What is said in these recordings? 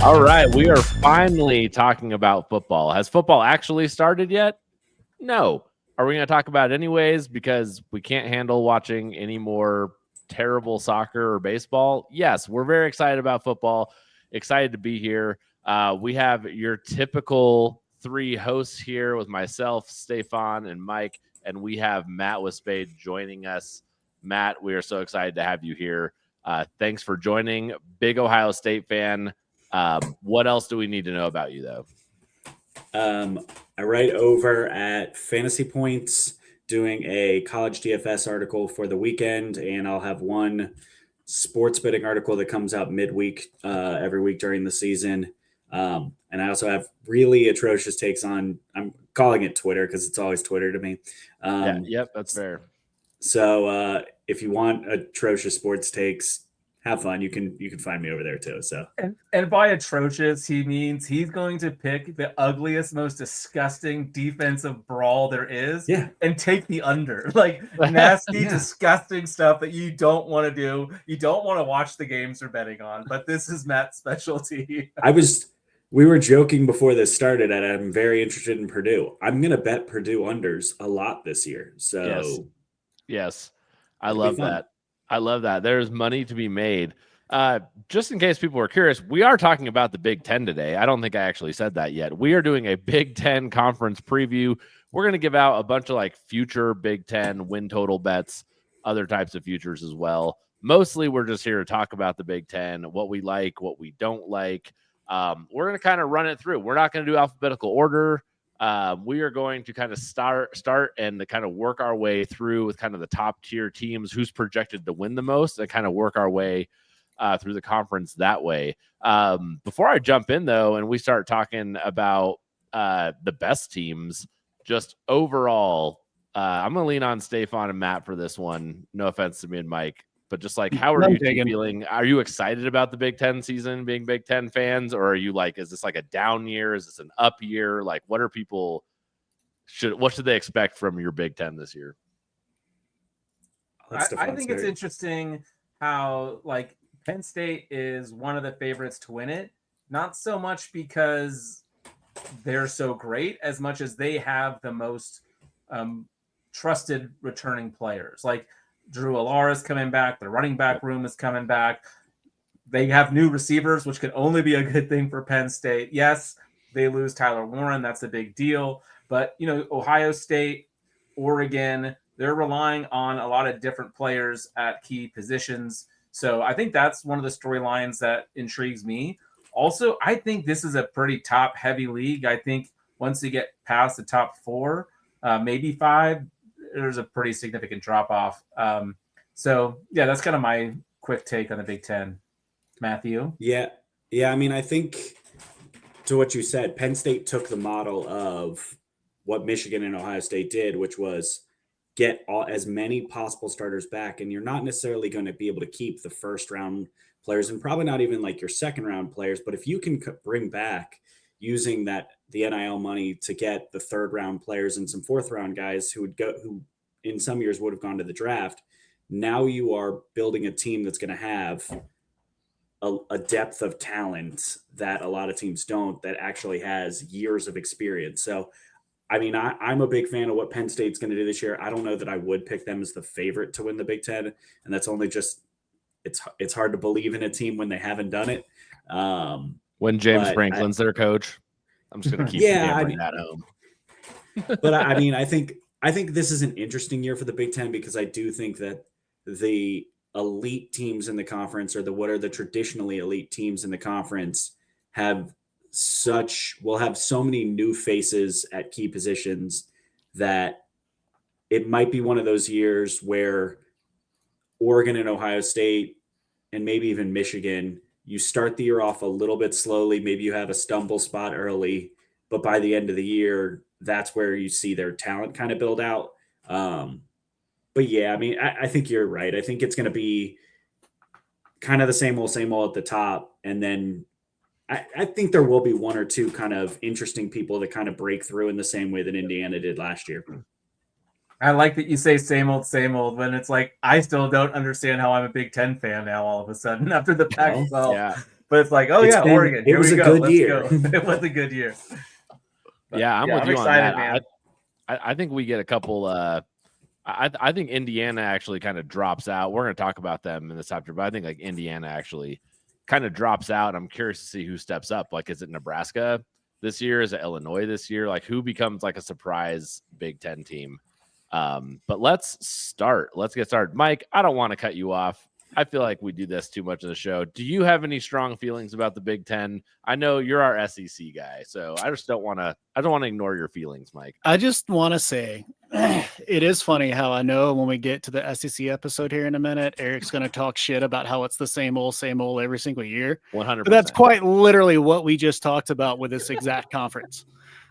All right, we are finally talking about football. Has football actually started yet? No. Are we going to talk about it anyways because we can't handle watching any more terrible soccer or baseball? Yes, we're very excited about football. Excited to be here. We have your typical three hosts here with myself, Stefan, and Mike, and we have Matt Wispe joining us. Matt, we are so excited to have you here. Thanks for joining. Big Ohio State fan. What else do we need to know about you, though? I write over at Fantasy Points doing a college DFS article for the weekend, and I'll have one sports betting article that comes out midweek every week during the season. And I also have really atrocious takes on, I'm calling it Twitter because it's always Twitter to me. Yep, that's fair. So if you want atrocious sports takes, have fun. You can find me over there too. So and by atrocious, he means he's going to pick the ugliest, most disgusting defensive brawl there is, and take the under. Like nasty, disgusting stuff that you don't want to do. You don't want to watch the games they're betting on. But this is Matt's specialty. We were joking before this started, and I'm very interested in Purdue. I'm going to bet Purdue unders a lot this year. So yes. I love that. I love that. There's money to be made. Just in case people are curious, we are talking about the Big Ten today. I don't think I actually said that yet. We are doing a Big Ten conference preview. We're going to give out a bunch of like future Big Ten win total bets, other types of futures as well. Mostly we're just here to talk about the Big Ten, what we like, what we don't like. We're going to kind of run it through. We're not going to do alphabetical order. We are going to kind of start and to kind of work our way through with kind of the top tier teams who's projected to win the most and kind of work our way through the conference that way. Before I jump in though, and we start talking about the best teams, just overall, I'm going to lean on Stefan and Matt for this one. No offense to me and Mike, but just like, how are you feeling? Are you excited about the Big Ten season, being Big Ten fans, or are you like, is this like a down year? Is this an up year? Like, what are people what should they expect from your Big Ten this year? I think it's interesting how like Penn State is one of the favorites to win it. Not so much because they're so great as much as they have the most trusted returning players. Like Drew Alar is coming back. The running back room is coming back. They have new receivers, which could only be a good thing for Penn State. Yes, they lose Tyler Warren. That's a big deal. But, Ohio State, Oregon, they're relying on a lot of different players at key positions. So I think that's one of the storylines that intrigues me. Also, I think this is a pretty top-heavy league. I think once you get past the top four, maybe five, there's a pretty significant drop-off. So, that's kind of my quick take on the Big Ten. Matthew? Yeah. I mean, I think to what you said, Penn State took the model of what Michigan and Ohio State did, which was get as many possible starters back. And you're not necessarily going to be able to keep the first-round players and probably not even like your second-round players. But if you can bring back using the NIL money to get the third-round players and some fourth-round guys who in some years would have gone to the draft, now you are building a team that's going to have a depth of talent that a lot of teams don't, that actually has years of experience. So, I mean, I'm a big fan of what Penn State's going to do this year. I don't know that I would pick them as the favorite to win the Big Ten, and that's only just it's hard to believe in a team when they haven't done it. When James Franklin's their coach, I'm just going to keep hammering that home. But I mean, I think this is an interesting year for the Big Ten because I do think that the elite teams in the conference, or what are the traditionally elite teams in the conference, will have so many new faces at key positions that it might be one of those years where Oregon and Ohio State and maybe even Michigan, you start the year off a little bit slowly. Maybe you have a stumble spot early, but by the end of the year, that's where you see their talent kind of build out. But yeah, I mean, I think you're right. I think it's going to be kind of the same old at the top. And then I think there will be one or two kind of interesting people that kind of break through in the same way that Indiana did last year. I like that you say same old when it's like, I still don't understand how I'm a Big Ten fan now all of a sudden after the Pac-12. But it's like, oh It's yeah, been- Oregon. it Here was we a go. good Let's year. go. It was a good year. But, yeah, I'm with you excited, on that. man. I think we get a couple. I think Indiana actually kind of drops out. We're going to talk about them in this chapter, but I think like Indiana actually kind of drops out. I'm curious to see who steps up. Like, is it Nebraska this year? Is it Illinois this year? Like, who becomes like a surprise Big Ten team? But let's start. Let's get started. Mike, I don't want to cut you off. I feel like we do this too much of the show. Do you have any strong feelings about the Big Ten? I know you're our SEC guy, so I just don't want to. I don't want to ignore your feelings, Mike. I just want to say, it is funny how I know when we get to the SEC episode here in a minute, Eric's going to talk shit about how it's the same old every single year. 100%. But that's quite literally what we just talked about with this exact conference.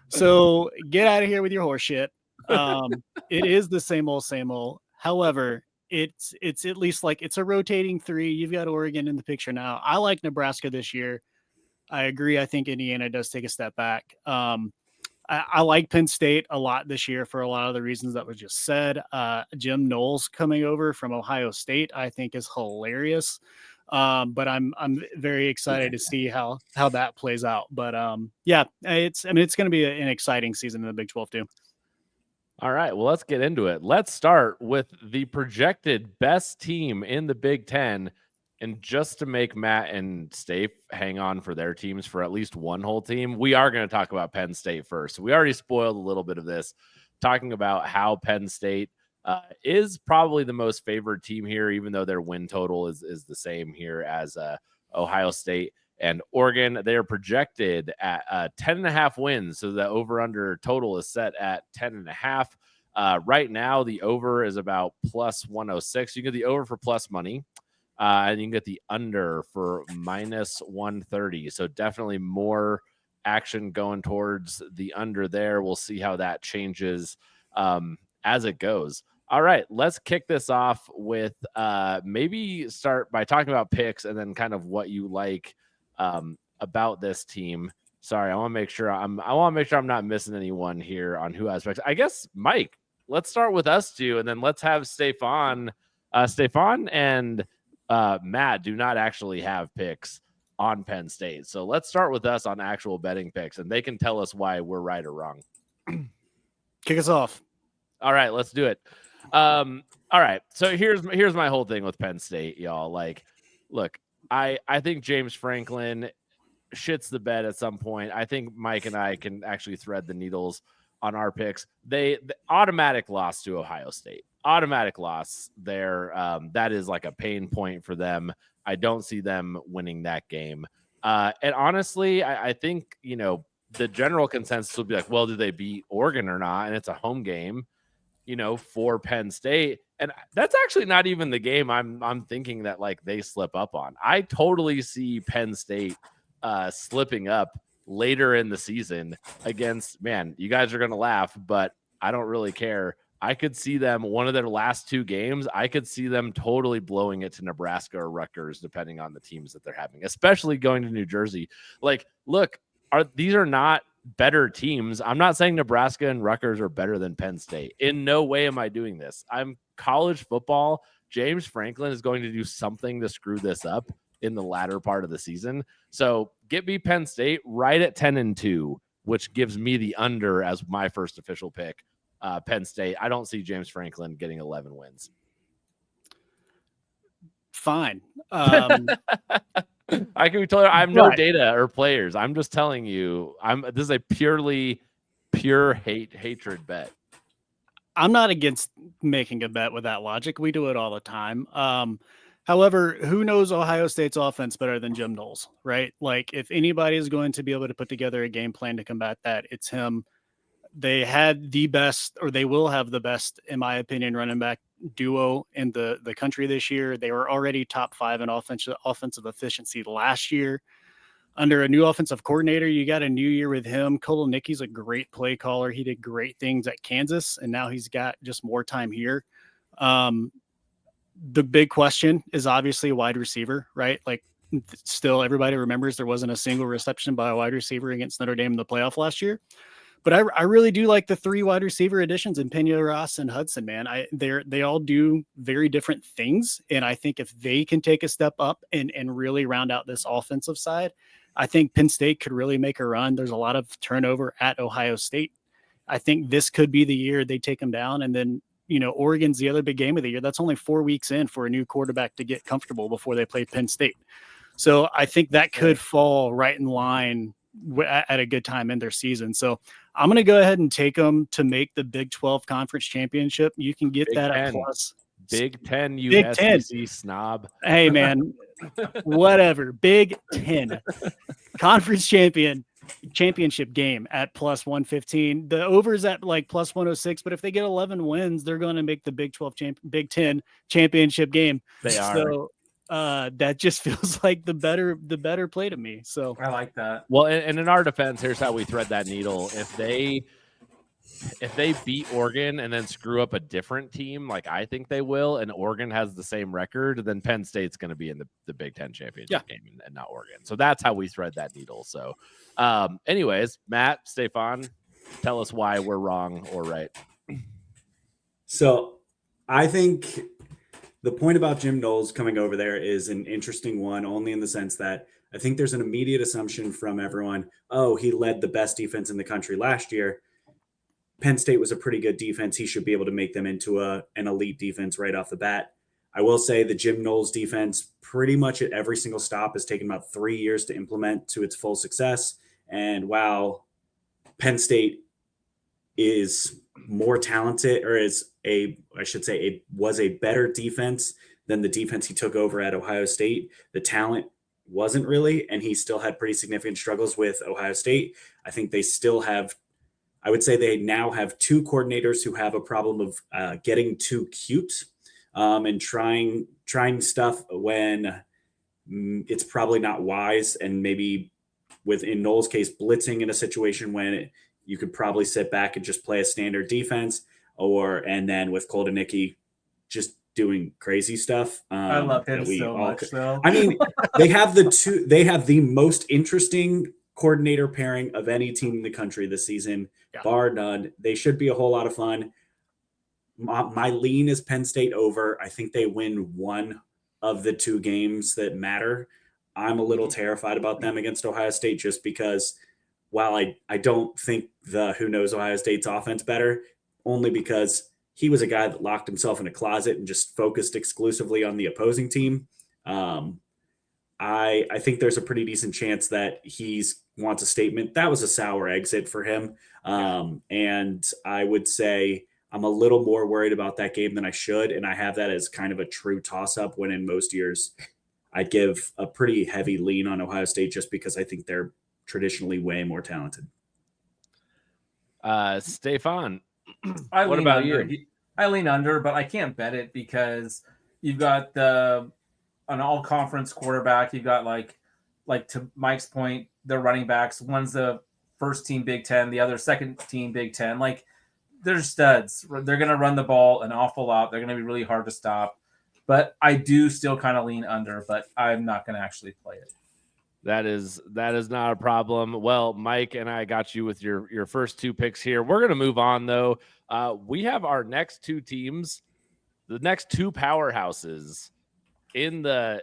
So get out of here with your horse shit. It is the same old. However, it's at least like it's a rotating three. You've got Oregon in the picture now. I like Nebraska this year. I agree. I think Indiana does take a step back. I like Penn State a lot this year for a lot of the reasons that was just said. Jim Knowles coming over from Ohio State, I think, is hilarious. But I'm very excited to see how that plays out. But yeah, it's going to be an exciting season in the Big 12 too. All right, well, let's get into it. Let's start with the projected best team in the Big Ten. And just to make Matt and Stafe hang on for their teams for at least one whole team, we are going to talk about Penn State first. We already spoiled a little bit of this, talking about how Penn State is probably the most favored team here, even though their win total is the same here as Ohio State and Oregon. They are projected at 10.5 wins. So the over-under total is set at 10.5. Right now, the over is about plus 106. You get the over for plus money. And you can get the under for minus 130. So definitely more action going towards the under there. We'll see how that changes as it goes. All right, let's kick this off with maybe start by talking about picks and then kind of what you like about this team. Sorry, I want to make sure I'm not missing anyone here on who has picks. I guess Mike, let's start with us two, and then let's have Stefan and Matt do not actually have picks on Penn State. So let's start with us on actual betting picks, and they can tell us why we're right or wrong. Kick us off. All right, let's do it. All right. So here's my whole thing with Penn State, y'all. Like, look, I think James Franklin shits the bed at some point. I think Mike and I can actually thread the needles on our picks. The automatic loss to Ohio State. Automatic loss there. That is like a pain point for them. I don't see them winning that game. And honestly, I think, the general consensus will be like, well, do they beat Oregon or not? And it's a home game, for Penn State. And that's actually not even the game I'm thinking that like they slip up on. I totally see Penn State slipping up later in the season against, man, you guys are going to laugh, but I don't really care. I could see them, one of their last two games, I could see them totally blowing it to Nebraska or Rutgers, depending on the teams that they're having, especially going to New Jersey. Like, look, these are not better teams. I'm not saying Nebraska and Rutgers are better than Penn State. In no way am I doing this. I'm college football. James Franklin is going to do something to screw this up in the latter part of the season. So get me Penn State right at 10-2, which gives me the under as my first official pick. Penn State. I don't see James Franklin getting 11 wins. Fine. I can tell you, I have no data or players. I'm just telling you, this is a pure hatred bet. I'm not against making a bet with that logic. We do it all the time. However, who knows Ohio State's offense better than Jim Knowles, right? Like, if anybody is going to be able to put together a game plan to combat that, it's him. They had the best, or they will have the best, in my opinion, running back duo in the country this year. They were already top 5 in offensive efficiency last year. Under a new offensive coordinator, you got a new year with him. Kolonicki's a great play caller. He did great things at Kansas, and now he's got just more time here. The big question is obviously a wide receiver, right? Like, still everybody remembers there wasn't a single reception by a wide receiver against Notre Dame in the playoff last year. But I really do like the 3 wide receiver additions in Pena, Ross, and Hudson, man. They all do very different things. And I think if they can take a step up and really round out this offensive side, I think Penn State could really make a run. There's a lot of turnover at Ohio State. I think this could be the year they take them down. And then, Oregon's the other big game of the year. That's only 4 weeks in for a new quarterback to get comfortable before they play Penn State. So I think that could fall right in line at a good time in their season. So I'm going to go ahead and take them to make the Big 12 Conference Championship. You can get Big that 10. at plus. Big 10, you Big 10. SEC snob. Hey, man, whatever. Big 10 Conference championship game at plus 115. The over's at like plus 106, but if they get 11 wins, they're going to make the Big 10 championship game. They are. So that just feels like the better play to me. So I like that. Well, and in our defense, here's how we thread that needle. If they beat Oregon and then screw up a different team, like I think they will, and Oregon has the same record, then Penn State's going to be in the Big 10 championship game and not Oregon. So that's how we thread that needle. So anyways, Matt, Stefan, tell us why we're wrong or right. So I think the point about Jim Knowles coming over there is an interesting one, only in the sense that I think there's an immediate assumption from everyone, oh, he led the best defense in the country last year. Penn State was a pretty good defense. He should be able to make them into an elite defense right off the bat. I will say the Jim Knowles defense pretty much at every single stop has taken about 3 years to implement to its full success. And while Penn State is more talented, or was a better defense than the defense he took over at Ohio State, the talent wasn't really, and he still had pretty significant struggles with Ohio State. I think they still have, I would say they now have 2 coordinators who have a problem of getting too cute and trying stuff when it's probably not wise, and maybe in Knowles' case, blitzing in a situation when you could probably sit back and just play a standard defense, and then with Koldenicki just doing crazy stuff. I love him so much. So I mean, they have the most interesting coordinator pairing of any team in the country this season, bar none. They should be a whole lot of fun. My lean is Penn State over. I think they win one of the 2 games that matter. I'm a little terrified about them against Ohio State, just because while I don't think who knows Ohio State's offense better, only because he was a guy that locked himself in a closet and just focused exclusively on the opposing team. I think there's a pretty decent chance that he wants a statement. That was a sour exit for him. And I would say I'm a little more worried about that game than I should. And I have that as kind of a true toss-up, when in most years I'd give a pretty heavy lean on Ohio State, just because I think they're traditionally way more talented. Stefan, what about you? I lean under, but I can't bet it because you've got an all-conference quarterback. You've got like to Mike's point, the running backs. One's the first team Big 10, the other second team Big 10. Like, they're studs. They're going to run the ball an awful lot. They're going to be really hard to stop. But I do still kind of lean under, but I'm not going to actually play it. That is not a problem. Well, Mike and I got you with your first 2 picks here. We're going to move on, though. We have our next 2 teams, the next 2 powerhouses in the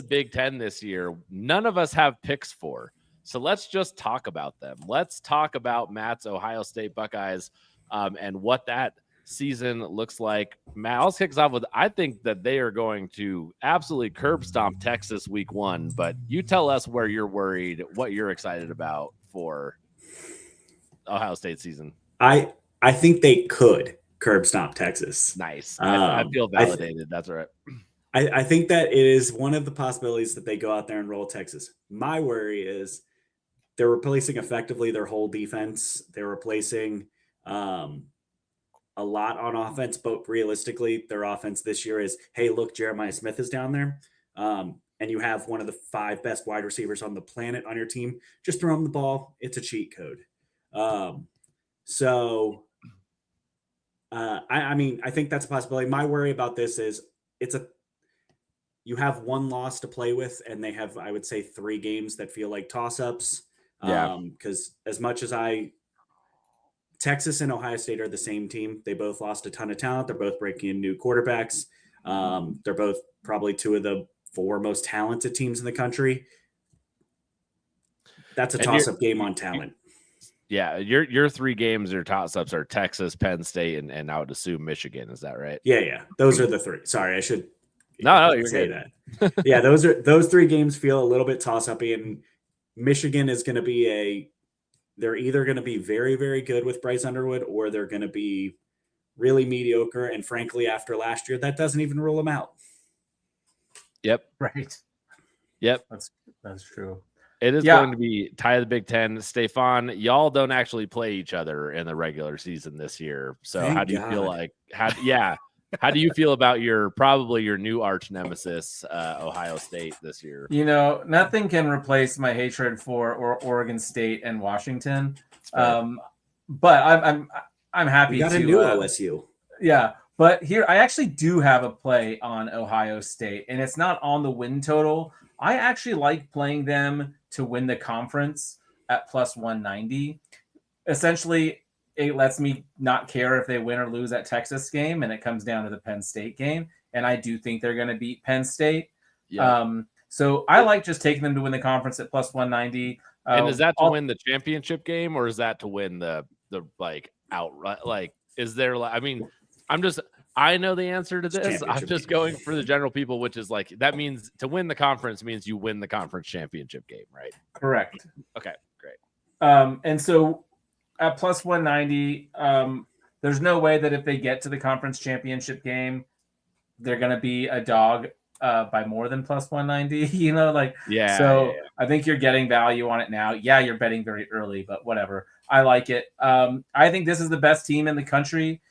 Big 10 this year. None of us have picks for. So let's just talk about them. Let's talk about Matt's Ohio State Buckeyes and what that season looks like. Matt, I'll kick us off with, I think that they are going to absolutely curb stomp Texas week 1, but you tell us where you're worried, what you're excited about for Ohio State season. I think they could curb stomp Texas. Nice. I feel validated. That's right. I think that it is one of the possibilities that they go out there and roll Texas. My worry is they're replacing effectively their whole defense. They're replacing a lot on offense, but realistically, their offense this year is, hey, look, Jeremiah Smith is down there. And you have one of the 5 best wide receivers on the planet on your team. Just throw him the ball. It's a cheat code. I mean, I think that's a possibility. My worry about this is you have 1 loss to play with, and they have, I would say, 3 games that feel like toss-ups. Yeah. Because as much as I Texas and Ohio State are the same team. They both lost a ton of talent. They're both breaking in new quarterbacks. They're both probably two of the 4 most talented teams in the country. That's a toss-up game on talent. Yeah, your 3 games, your toss-ups are Texas, Penn State, and I would assume Michigan. Is that right? Yeah. Those are the 3. Sorry, I should you're say good. that. Yeah, those 3 games feel a little bit toss-uppy, and Michigan is going to be they're either going to be very, very good with Bryce Underwood, or they're going to be really mediocre. And frankly, after last year, that doesn't even rule them out. Yep. Right. Yep. That's true. It is going to be tie of the Big Ten. Stefan, y'all don't actually play each other in the regular season this year. So how do you feel like how do you feel about your new arch nemesis, Ohio State, this year? Nothing can replace my hatred for Oregon State and Washington. But I'm happy. You got a new OSU. Yeah, but here I actually do have a play on Ohio State, and it's not on the win total. I actually like playing them to win the conference at plus 190. Essentially, it lets me not care if they win or lose that Texas game, and it comes down to the Penn State game. And I do think they're going to beat Penn State. Yeah. So I like just taking them to win the conference at plus 190. And is that to win the championship game, or is that to win the outright? Like, is there? I mean, I know the answer to this. I'm just going for the general people, which is like, that means to win the conference means you win the conference championship game, right? Correct. Okay, great. And so at plus 190, there's no way that if they get to the conference championship game, they're going to be a dog by more than plus 190, I think you're getting value on it now. Yeah, you're betting very early, but whatever. I like it. I think this is the best team in the country.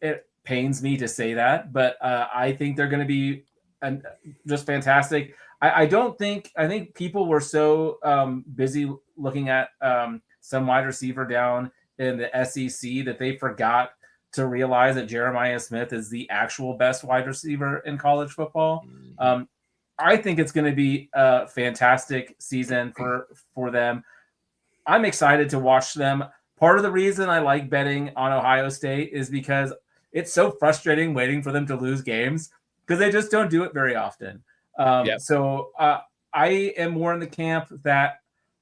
It pains me to say that, but I think they're going to be just fantastic. I think people were so busy looking at some wide receiver down in the SEC that they forgot to realize that Jeremiah Smith is the actual best wide receiver in college football. I think it's going to be a fantastic season for them. I'm excited to watch them. Part of the reason I like betting on Ohio State is because it's so frustrating waiting for them to lose games because they just don't do it very often. So I am more in the camp that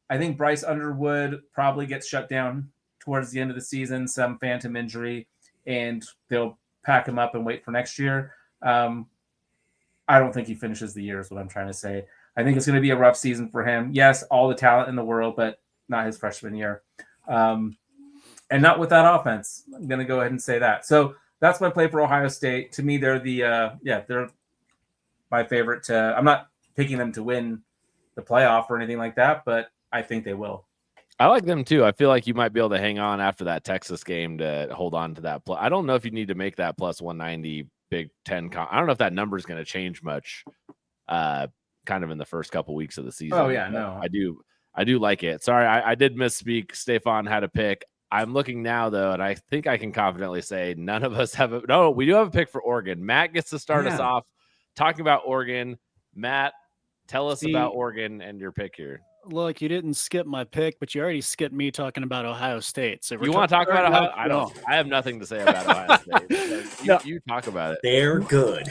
I think Bryce Underwood probably gets shut down towards the end of the season, some phantom injury, and they'll pack him up and wait for next year. I don't think he finishes the year is what I'm trying to say. I think it's going to be a rough season for him. Yes, all the talent in the world, but not his freshman year. And not with that offense. I'm going to go ahead and say that. So that's my play for Ohio State. To me, they're they're my favorite. I'm not picking them to win the playoff or anything like that, but I think they will. I like them too. I feel like you might be able to hang on after that Texas game to hold on to that. I don't know if you need to make that plus 190 Big Ten. I don't know if that number is going to change much kind of in the first couple weeks of the season. Oh, yeah, no. I do like it. Sorry, I did misspeak. Stefan had a pick. I'm looking now, though, and I think I can confidently say none of us have no, we do have a pick for Oregon. Matt gets to start us off talking about Oregon. Matt, tell us about Oregon and your pick here. Look, you didn't skip my pick, but you already skipped me talking about Ohio State. So you want to talk about Ohio? I don't. I have nothing to say about Ohio State. You talk about it. They're good.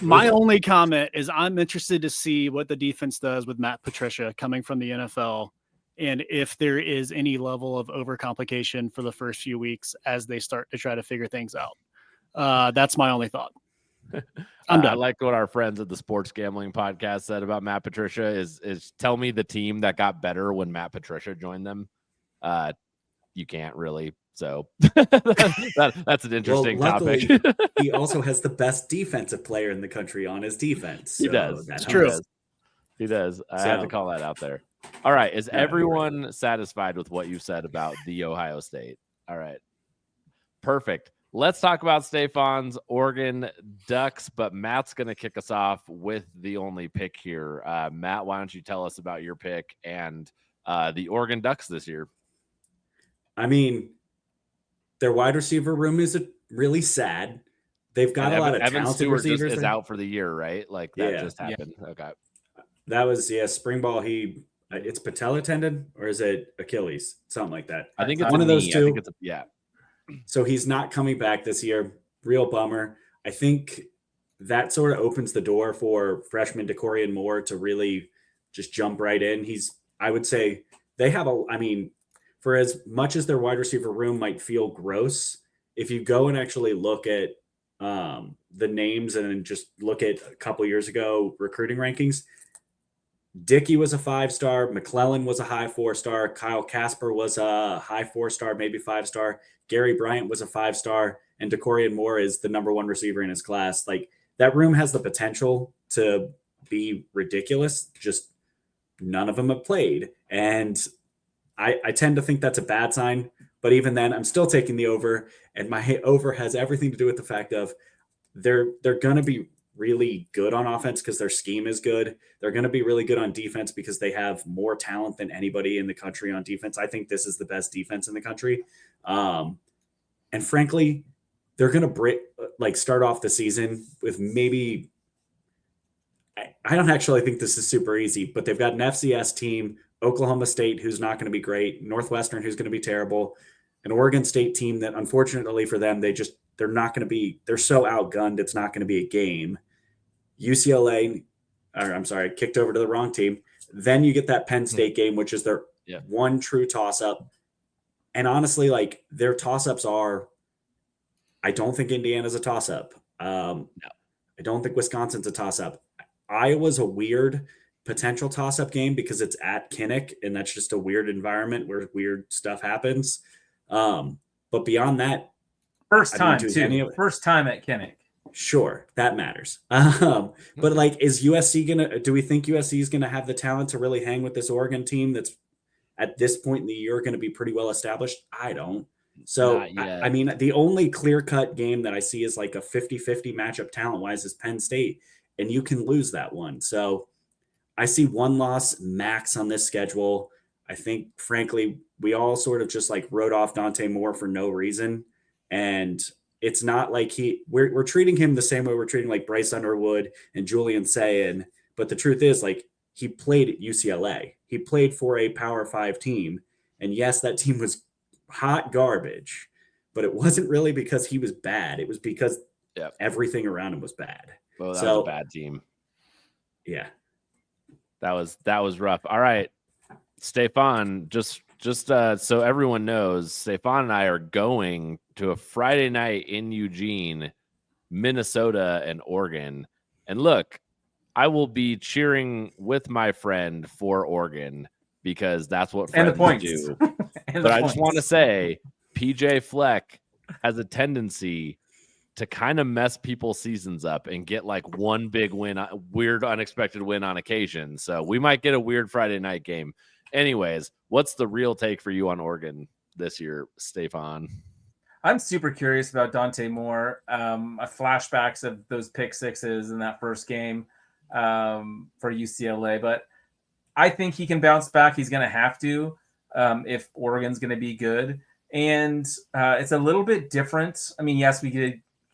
My only comment is I'm interested to see what the defense does with Matt Patricia coming from the NFL, and if there is any level of overcomplication for the first few weeks as they start to try to figure things out. That's my only thought. I'm done. I like what our friends at the Sports Gambling Podcast said about Matt Patricia is tell me the team that got better when Matt Patricia joined them. You can't really. So that's an interesting topic. He also has the best defensive player in the country on his defense. So he does. That's true. He does. I had to call that out there. All right. Is everyone satisfied with what you said about the Ohio State? All right. Perfect. Let's talk about Stefan's Oregon Ducks, but Matt's going to kick us off with the only pick here. Matt, why don't you tell us about your pick and the Oregon Ducks this year? I mean, their wide receiver room is really sad. They've got a lot of talented receivers. Is out for the year, right? Like that just happened. Yeah. Okay. That was spring ball. He It's patella tendon, or is it Achilles? Something like that. I think it's one a of those knee. two. I think it's yeah. So he's not coming back this year. Real bummer. I think that sort of opens the door for freshman DeCorian Moore to really just jump right in. I would say they have I mean, for as much as their wide receiver room might feel gross, if you go and actually look at the names and then just look at a couple years ago recruiting rankings, Dickey was a 5-star. McClellan was a high 4-star. Kyle Casper was a high 4-star, maybe 5-star. Gary Bryant was a 5-star. And DeCorian Moore is the number 1 receiver in his class. Like, that room has the potential to be ridiculous. Just none of them have played. And I tend to think that's a bad sign. But even then, I'm still taking the over. And my over has everything to do with the fact of they're going to be really good on offense because their scheme is good. They're going to be really good on defense because they have more talent than anybody in the country on defense. I think this is the best defense in the country. And frankly, they're going to start off the season with maybe, I don't actually think this is super easy, but they've got an FCS team, Oklahoma State, who's not going to be great, Northwestern, who's going to be terrible, an Oregon State team that unfortunately for them, they're not going to be, they're so outgunned, it's not going to be a game. UCLA, kicked over to the wrong team. Then you get that Penn State game, which is their one true toss-up. And honestly, like, their toss-ups are, I don't think Indiana's a toss-up. No. I don't think Wisconsin's a toss-up. Iowa's a weird potential toss-up game because it's at Kinnick, and that's just a weird environment where weird stuff happens. But beyond that, first time at Kinnick. Sure, that matters. But like, is USC do we think USC is gonna have the talent to really hang with this Oregon team that's at this point in the year going to be pretty well established? I don't. So I mean, the only clear-cut game that I see is like a 50-50 matchup talent-wise is Penn State, and you can lose that one. So I see one loss max on this schedule. I think, frankly, we all sort of just like wrote off Dante Moore for no reason. And it's not like we're treating him the same way we're treating like Bryce Underwood and Julian Sayin. But the truth is, like, he played at UCLA. He played for a Power 5 team. And yes, that team was hot garbage, but it wasn't really because he was bad. It was because everything around him was bad. Well, that was a bad team. Yeah. That was rough. All right, Stefan, just so everyone knows, Stefan and I are going to a Friday night in Eugene, Minnesota, and Oregon. And look, I will be cheering with my friend for Oregon because that's what friends do. But I just want to say, PJ Fleck has a tendency to kind of mess people's seasons up and get like one big win, weird, unexpected win on occasion. So we might get a weird Friday night game. Anyways, what's the real take for you on Oregon this year, Stefan? I'm super curious about Dante Moore. Flashbacks of those pick sixes in that first game for UCLA, but I think he can bounce back. He's going to have to if Oregon's going to be good. And it's a little bit different. I mean, yes,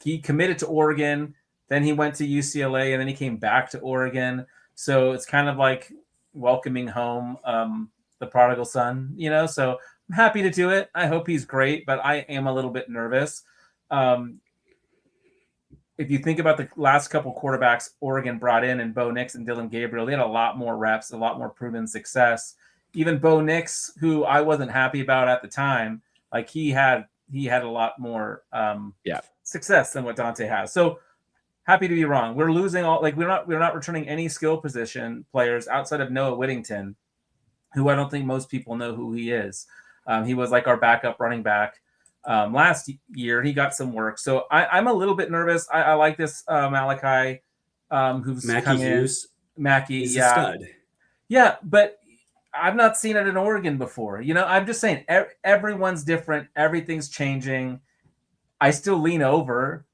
he committed to Oregon, then he went to UCLA, and then he came back to Oregon. So it's kind of like welcoming home the prodigal son, So I'm happy to do it. I hope he's great, but I am a little bit nervous. If you think about the last couple quarterbacks Oregon brought in, and Bo Nix and Dylan Gabriel, they had a lot more reps, a lot more proven success. Even Bo Nix, who I wasn't happy about at the time, like he had a lot more success than what Dante has. So happy to be wrong. We're losing we're not returning any skill position players outside of Noah Whittington, who I don't think most people know who he is. He was like our backup running back last year. He got some work. So I'm a little bit nervous. I like this Malachi who's come Hughes. in. Mackie, He's a stud. Yeah, but I've not seen it in Oregon before. I'm just saying everyone's different. Everything's changing. I still lean over,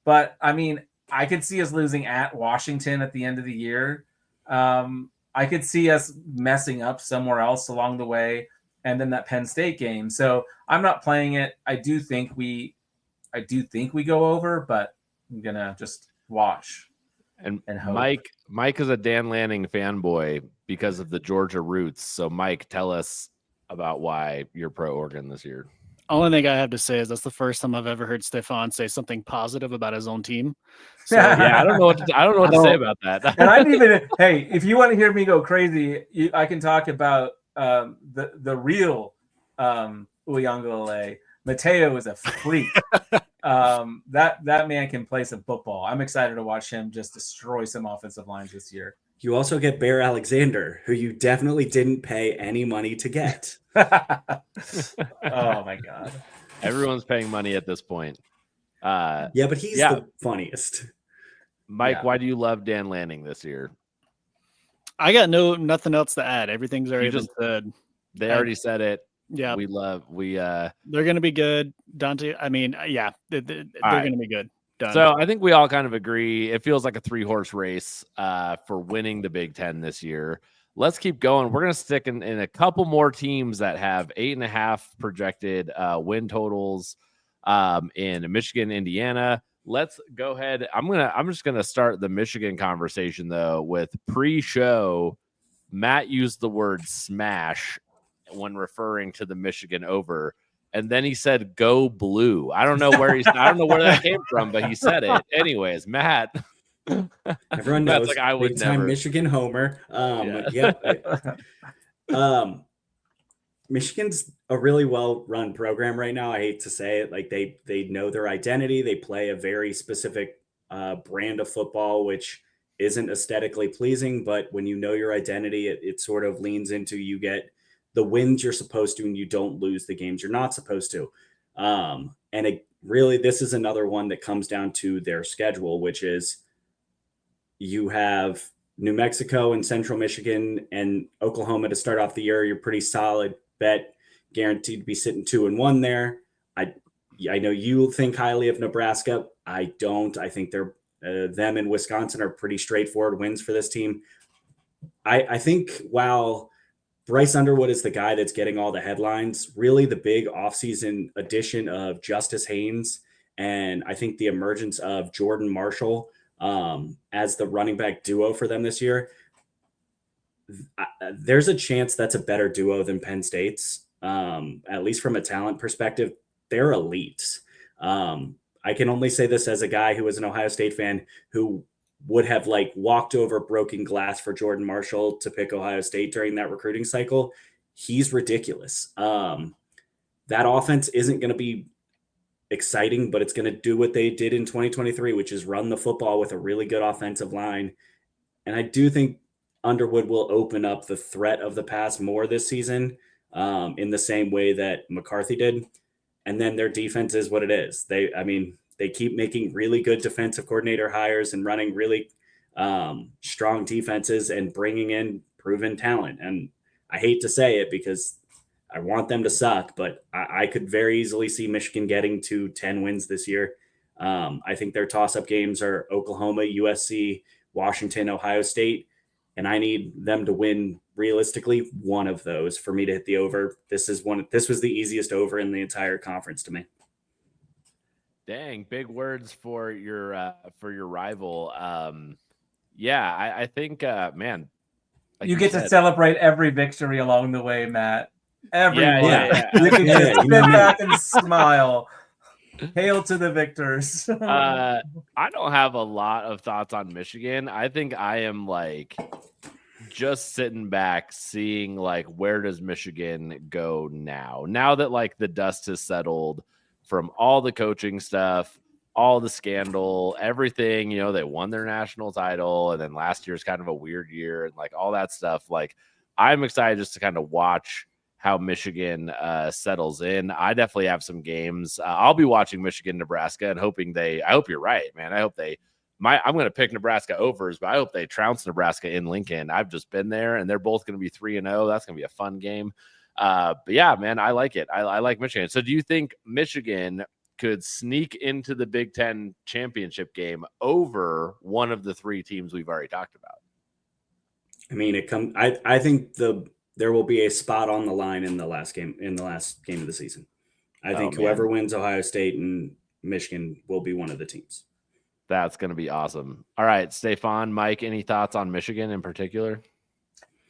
but I mean, I could see us losing at Washington at the end of the year. I could see us messing up somewhere else along the way, and then that Penn State game. So I'm not playing it. I do think we go over, but I'm gonna just watch. And hope. Mike is a Dan Lanning fanboy. because of the Georgia roots. So, Mike, tell us about why you're pro Oregon this year. Only thing I have to say is that's the first time I've ever heard Stefan say something positive about his own team. So Yeah, I don't know what to say about that. And I didn't even. Hey, if you want to hear me go crazy, I can talk about the real Uyunglele. Mateo is a freak. That man can play some football. I'm excited to watch him just destroy some offensive lines this year. You also get Bear Alexander, who you definitely didn't pay any money to get. Oh my God. Everyone's paying money at this point. Yeah, but he's the funniest. Mike, why do you love Dan Lanning this year? I got nothing else to add. Everything's already been said. They already said it. Yeah. They're gonna be good. Dante, I mean, yeah, they're gonna be good. Done. So I think we all kind of agree. It feels like a 3-horse race for winning the Big Ten this year. Let's keep going. We're going to stick in a couple more teams that have 8.5 projected win totals in Michigan, Indiana. Let's go ahead. I'm just going to start the Michigan conversation though with pre-show. Matt used the word smash when referring to the Michigan over. And then he said, "Go blue." I don't know where that came from, but he said it. Anyways, Matt. Everyone knows like I would big time never. Michigan homer. Michigan's a really well-run program right now. I hate to say it. Like they know their identity. They play a very specific brand of football, which isn't aesthetically pleasing, but when you know your identity, it sort of leans into you get the wins you're supposed to, and you don't lose the games you're not supposed to. This is another one that comes down to their schedule, which is you have New Mexico and Central Michigan and Oklahoma to start off the year. You're pretty solid bet, guaranteed to be sitting 2-1 there. I know you think highly of Nebraska. I don't. I think they're them and Wisconsin are pretty straightforward wins for this team. I think while Bryce Underwood is the guy that's getting all the headlines, really the big offseason addition of Justice Haynes and I think the emergence of Jordan Marshall as the running back duo for them this year, there's a chance that's a better duo than Penn State's, at least from a talent perspective. They're elite. I can only say this as a guy who was an Ohio State fan who would have walked over broken glass for Jordan Marshall to pick Ohio State during that recruiting cycle. He's ridiculous. That offense isn't going to be exciting, but it's going to do what they did in 2023, which is run the football with a really good offensive line. And I do think Underwood will open up the threat of the pass more this season in the same way that McCarthy did. And then their defense is what it is. They keep making really good defensive coordinator hires and running really strong defenses and bringing in proven talent. And I hate to say it because I want them to suck, but I could very easily see Michigan getting to 10 wins this year. I think their toss-up games are Oklahoma, USC, Washington, Ohio State, and I need them to win realistically one of those for me to hit the over. This was the easiest over in the entire conference to me. Dang, big words for your rival. I think, man. Like you get to celebrate every victory along the way, Matt. Everyone. Yeah. You can just sit back and smile. Hail to the victors. I don't have a lot of thoughts on Michigan. I think I am just sitting back, seeing where does Michigan go now? Now that the dust has settled from all the coaching stuff, all the scandal, everything, they won their national title, and then last year's kind of a weird year, and all that stuff. I'm excited just to kind of watch how Michigan settles in. I definitely have some games. I'll be watching Michigan, Nebraska, and I hope you're right, man. I hope I'm going to pick Nebraska overs, but I hope they trounce Nebraska in Lincoln. I've just been there, and they're both going to be 3-0. That's going to be a fun game. But yeah, man, I like it. I like Michigan. So do you think Michigan could sneak into the Big Ten championship game over one of the three teams we've already talked about? I mean, I think there will be a spot on the line in the last game of the season. I think whoever wins Ohio State and Michigan will be one of the teams. That's going to be awesome. All right, Stefan, Mike, any thoughts on Michigan in particular?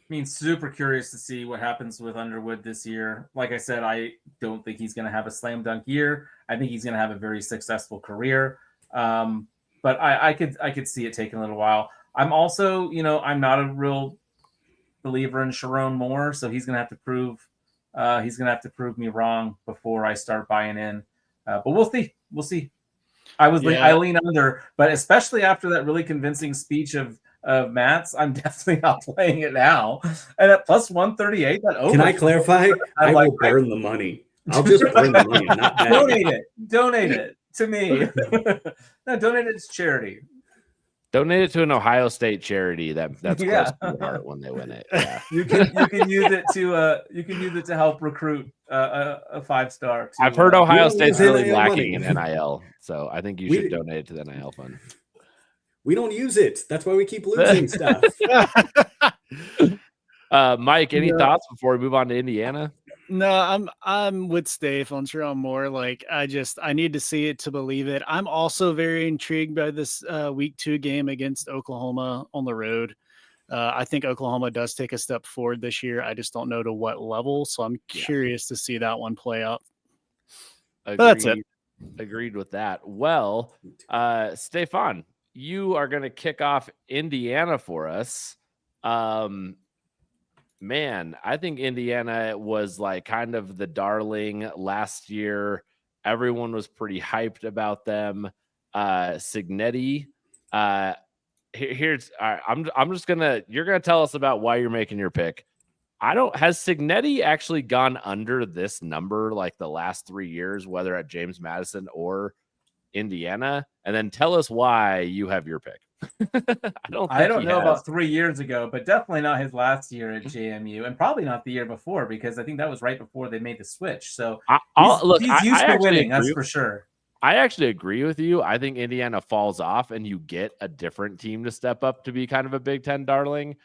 mean, super curious to see what happens with Underwood this year. Like I said, I don't think he's going to have a slam dunk year. I think he's going to have a very successful career. But I could see it taking a little while. I'm also, I'm not a real believer in Sharon Moore, so he's going to have to prove me wrong before I start buying in. But we'll see. We'll see. I lean under, but especially after that really convincing speech of Matt's, I'm definitely not playing it now. And at plus 138, that over. Can I clarify? I will burn the money. I'll just burn the money. I'm not betting. Donate it to me. No, donate it to charity. Donate it to an Ohio State charity that's close to your heart when they win it. Yeah. You can use it to help recruit a 5-star. I've heard Ohio State's really lacking in NIL, so I think you should donate it to the NIL fund. We don't use it. That's why we keep losing stuff. Mike, any thoughts before we move on to Indiana? No, I'm with Steve on Sharon Moore. Like, I need to see it to believe it. I'm also very intrigued by this week 2 game against Oklahoma on the road. I think Oklahoma does take a step forward this year. I just don't know to what level. So I'm curious to see that one play out. That's it. Agreed with that. Well, Stefan, you are going to kick off Indiana for us. Man, I think Indiana was like kind of the darling last year. Everyone was pretty hyped about them. Signetti. I'm just you're gonna tell us about why you're making your pick. Has Signetti actually gone under this number like the last 3 years, whether at James Madison or Indiana? And then tell us why you have your pick. I don't know about 3 years ago, but definitely not his last year at JMU, and probably not the year before, because I think that was right before they made the switch. So he's used to winning, that's for sure. I actually agree with you. I think Indiana falls off and you get a different team to step up to be kind of a Big Ten darling.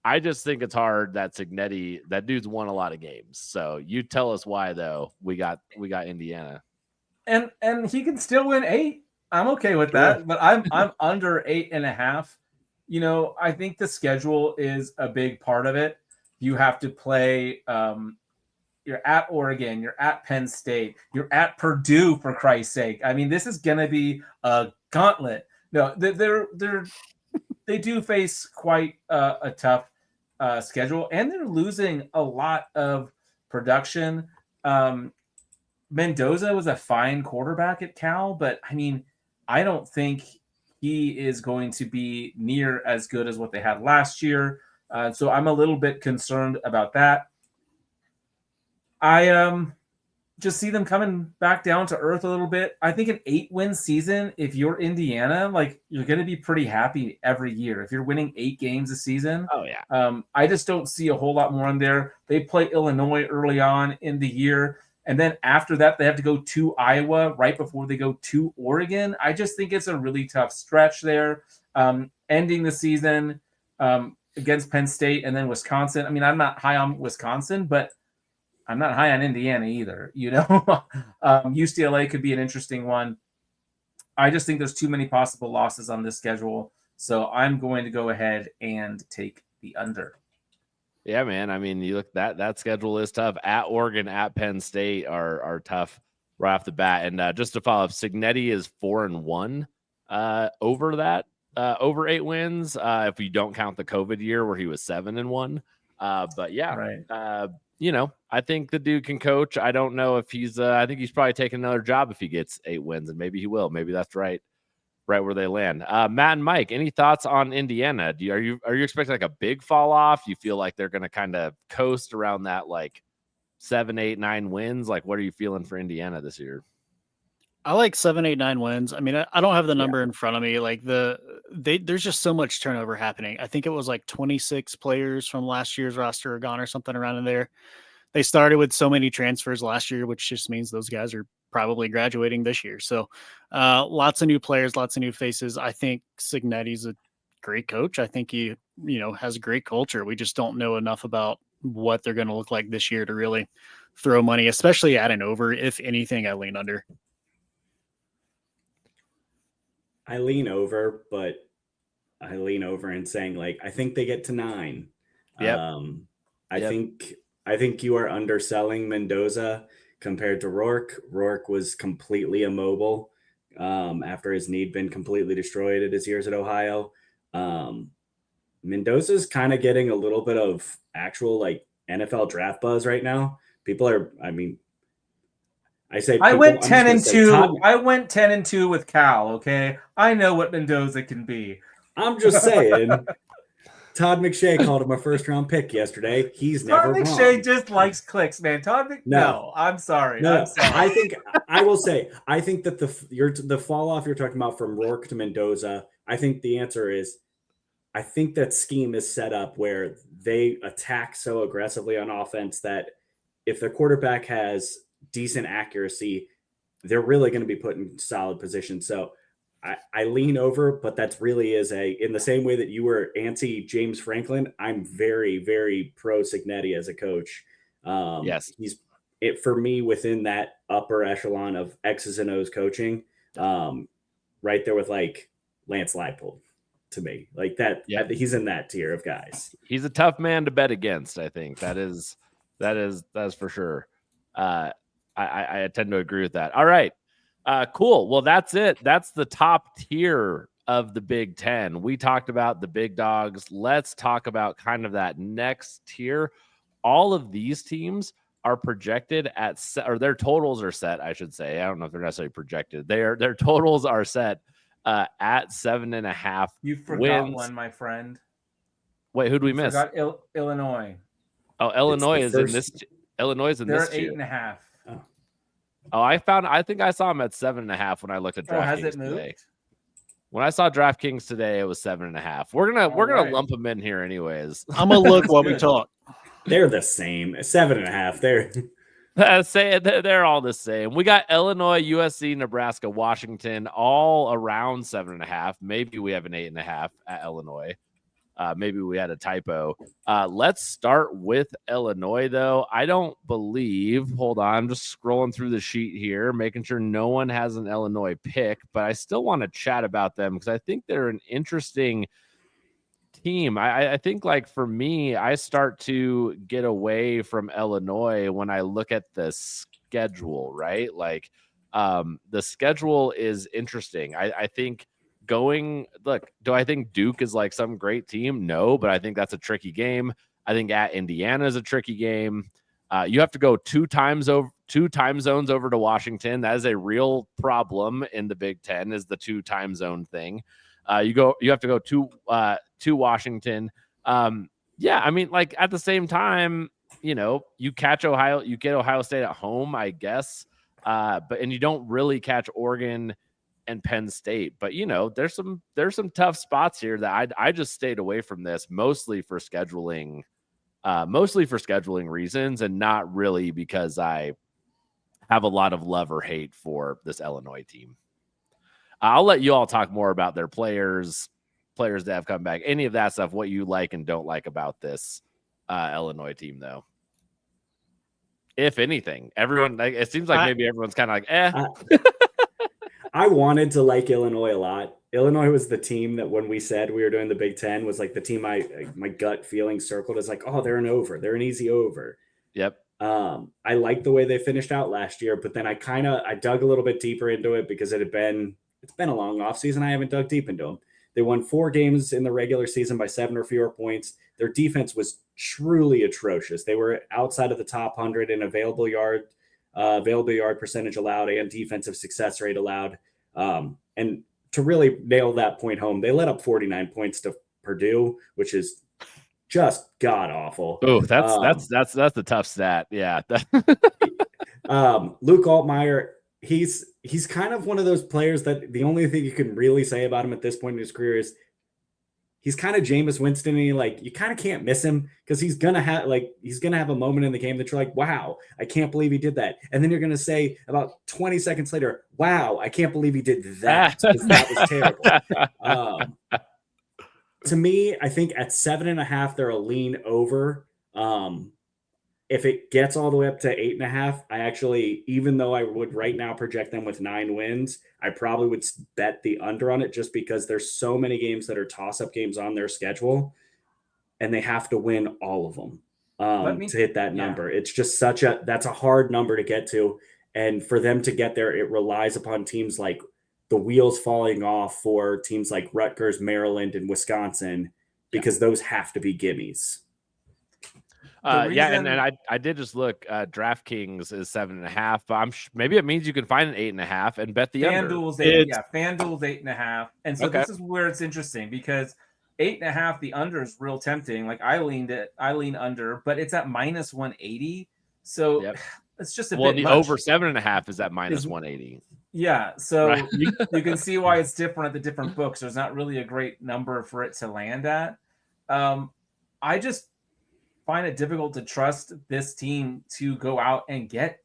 I just think it's hard that Signetti, that dude's won a lot of games. So you tell us why, though. We got Indiana. And he can still win 8. I'm okay with that, but I'm under 8.5. I think the schedule is a big part of it. You have to play. You're at Oregon. You're at Penn State. You're at Purdue, for Christ's sake. I mean, this is going to be a gauntlet. No, they do face quite a tough schedule, and they're losing a lot of production. Mendoza was a fine quarterback at Cal, but I mean, I don't think he is going to be near as good as what they had last year. So I'm a little bit concerned about that. I just see them coming back down to earth a little bit. I think an 8-win season, if you're Indiana, like, you're going to be pretty happy every year. If you're winning 8 games a season. Oh, yeah. I just don't see a whole lot more in there. They play Illinois early on in the year. And then after that, they have to go to Iowa right before they go to Oregon. I just think it's a really tough stretch there. Ending the season against Penn State and then Wisconsin. I mean, I'm not high on Wisconsin, but I'm not high on Indiana either. UCLA could be an interesting one. I just think there's too many possible losses on this schedule. So I'm going to go ahead and take the under. Yeah, man. I mean, you look, that schedule is tough. At Oregon, at Penn State are tough right off the bat. And just to follow up, Signetti is 4-1 over that, over 8 wins. If you don't count the COVID year where he was 7-1. But yeah, right. I think the dude can coach. I don't know if he's. I think he's probably taking another job if he gets 8 wins, and maybe he will. Maybe that's right where they land. Matt and Mike, any thoughts on Indiana? Are you expecting like a big fall off? You feel like they're going to kind of coast around that like 7, 8, 9 wins? Like, what are you feeling for Indiana this year? I like 7, 8, 9 wins. I mean, I don't have the number in front of me. Like there's just so much turnover happening. I think it was like 26 players from last year's roster are gone or something around in there. They started with so many transfers last year, which just means those guys are probably graduating this year. So lots of new players, lots of new faces. I think Signetti's a great coach. I think he, has a great culture. We just don't know enough about what they're going to look like this year to really throw money, especially at and over. If anything, I lean under. I lean over, but I lean over and saying, like, I think they get to 9. Yep. I think you are underselling Mendoza compared to Rourke. Rourke was completely immobile after his knee had been completely destroyed at his years at Ohio. Mendoza's kind of getting a little bit of actual like NFL draft buzz right now. People are, I mean, I say I people, went I'm just 10 gonna and say 2. Todd, I went 10 and 2 with Cal, okay? I know what Mendoza can be. I'm just saying Todd McShay called him a first round pick yesterday. He's Todd never McShay wrong. just likes clicks, man. No, I'm sorry. No, I'm sorry. I will say, I think that the fall off you're talking about from Rourke to Mendoza, I think the answer is, I think that scheme is set up where they attack so aggressively on offense that if the quarterback has decent accuracy, they're really going to be put in solid position. So I lean over, but that's really is in the same way that you were anti James Franklin, I'm very, very pro Signetti as a coach. Yes. He's it for me within that upper echelon of X's and O's coaching, right there with like Lance Leipold to me. Like that, Yep. he's in that tier of guys. He's a tough man to bet against. I think that's for sure. I tend to agree with that. All right. Cool. Well, that's it. That's the top tier of the Big Ten. We talked about the big dogs. Let's talk about kind of that next tier. All of these teams are projected at or their totals are set, I should say. I don't know if they're necessarily projected. Their totals are set at 7.5. You forgot wins. one, my friend. Wait, who'd we miss? Forgot Illinois. Oh, Illinois is in this. Illinois is in They're this at tier. 8.5. Oh, I think I saw him at 7.5 when I looked at DraftKings has it moved? today. When I saw DraftKings today, it was 7.5. We're gonna lump them in here anyways. I'm gonna look while we talk. They're the same. 7.5. They're all the same. We got Illinois, USC, Nebraska, Washington, all around 7.5. Maybe we have an 8.5 at Illinois. Maybe we had a typo. Let's start with Illinois, though. I don't believe. Hold on. I'm just scrolling through the sheet here, making sure no one has an Illinois pick, but I still want to chat about them because I think they're an interesting team. I think, like, for me, I start to get away from Illinois when I look at the schedule, right? Like, the schedule is interesting. I think do I think Duke is like some great team? No, but I think that's a tricky game. I think at Indiana is a tricky game. You have to go two time zones over to Washington. That is a real problem in the Big Ten, is the 2 time zone thing. You have to go to Washington. Yeah, I mean, like, at the same time, you get Ohio State at home, I guess. And you don't really catch Oregon and Penn State, but there's some tough spots here that I just stayed away from this mostly for scheduling reasons, and not really because I have a lot of love or hate for this Illinois team. I'll let you all talk more about their players that have come back, any of that stuff, what you like and don't like about this Illinois team, though. If anything, everyone, it seems like maybe everyone's kind of like, eh. I wanted to like Illinois a lot. Illinois was the team that when we said we were doing the Big Ten was like the team my gut feeling circled as like, oh, they're an easy over. Yep. I liked the way they finished out last year, but then I dug a little bit deeper into it because it's been a long off season. I haven't dug deep into them. They won 4 games in the regular season by 7 or fewer points. Their defense was truly atrocious. They were outside of the top 100 in available yard percentage allowed and defensive success rate allowed. And to really nail that point home, they let up 49 points to Purdue, which is just god awful. Oh, that's the tough stat. Yeah. Luke Altmaier, he's kind of one of those players that the only thing you can really say about him at this point in his career is he's kind of Jameis Winston, and you kind of can't miss him because he's gonna have a moment in the game that you're like, wow, I can't believe he did that. And then you're gonna say about 20 seconds later, wow, I can't believe he did that. That was terrible. To me, I think at 7.5, they're a lean over. If it gets all the way up to 8.5, I actually, even though I would right now project them with 9 wins, I probably would bet the under on it just because there's so many games that are toss-up games on their schedule. and they have to win all of them to hit that number. It's just that's a hard number to get to. And for them to get there, it relies upon teams like the wheels falling off for teams like Rutgers, Maryland, and Wisconsin, because those have to be gimmies. And I did just look. DraftKings is 7.5, but maybe it means you can find an 8.5 and bet the FanDuel's under. FanDuel's 8.5, and so this is where it's interesting because 8.5, the under is real tempting. Like I lean under, but it's at -180, so it's just a bit. Well, the much. Over 7.5 is at -180. Yeah, so you can see why it's different at the different books. There's not really a great number for it to land at. I just find it difficult to trust this team to go out and get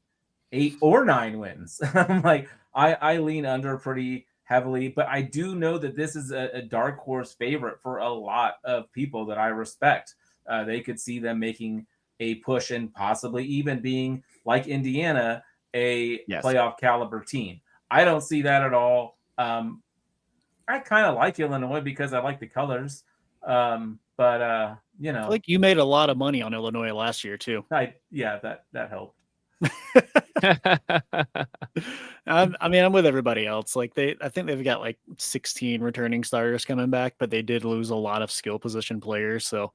8 or 9 wins. I'm like, I lean under pretty heavily, but I do know that this is a dark horse favorite for a lot of people that I respect. They could see them making a push and possibly even being, like Indiana, a playoff caliber team. I don't see that at all. I kind of like Illinois because I like the colors. But you know, I think you made a lot of money on Illinois last year too. That helped. I mean, I'm with everybody else. Like I think they've got like 16 returning starters coming back, but they did lose a lot of skill position players. So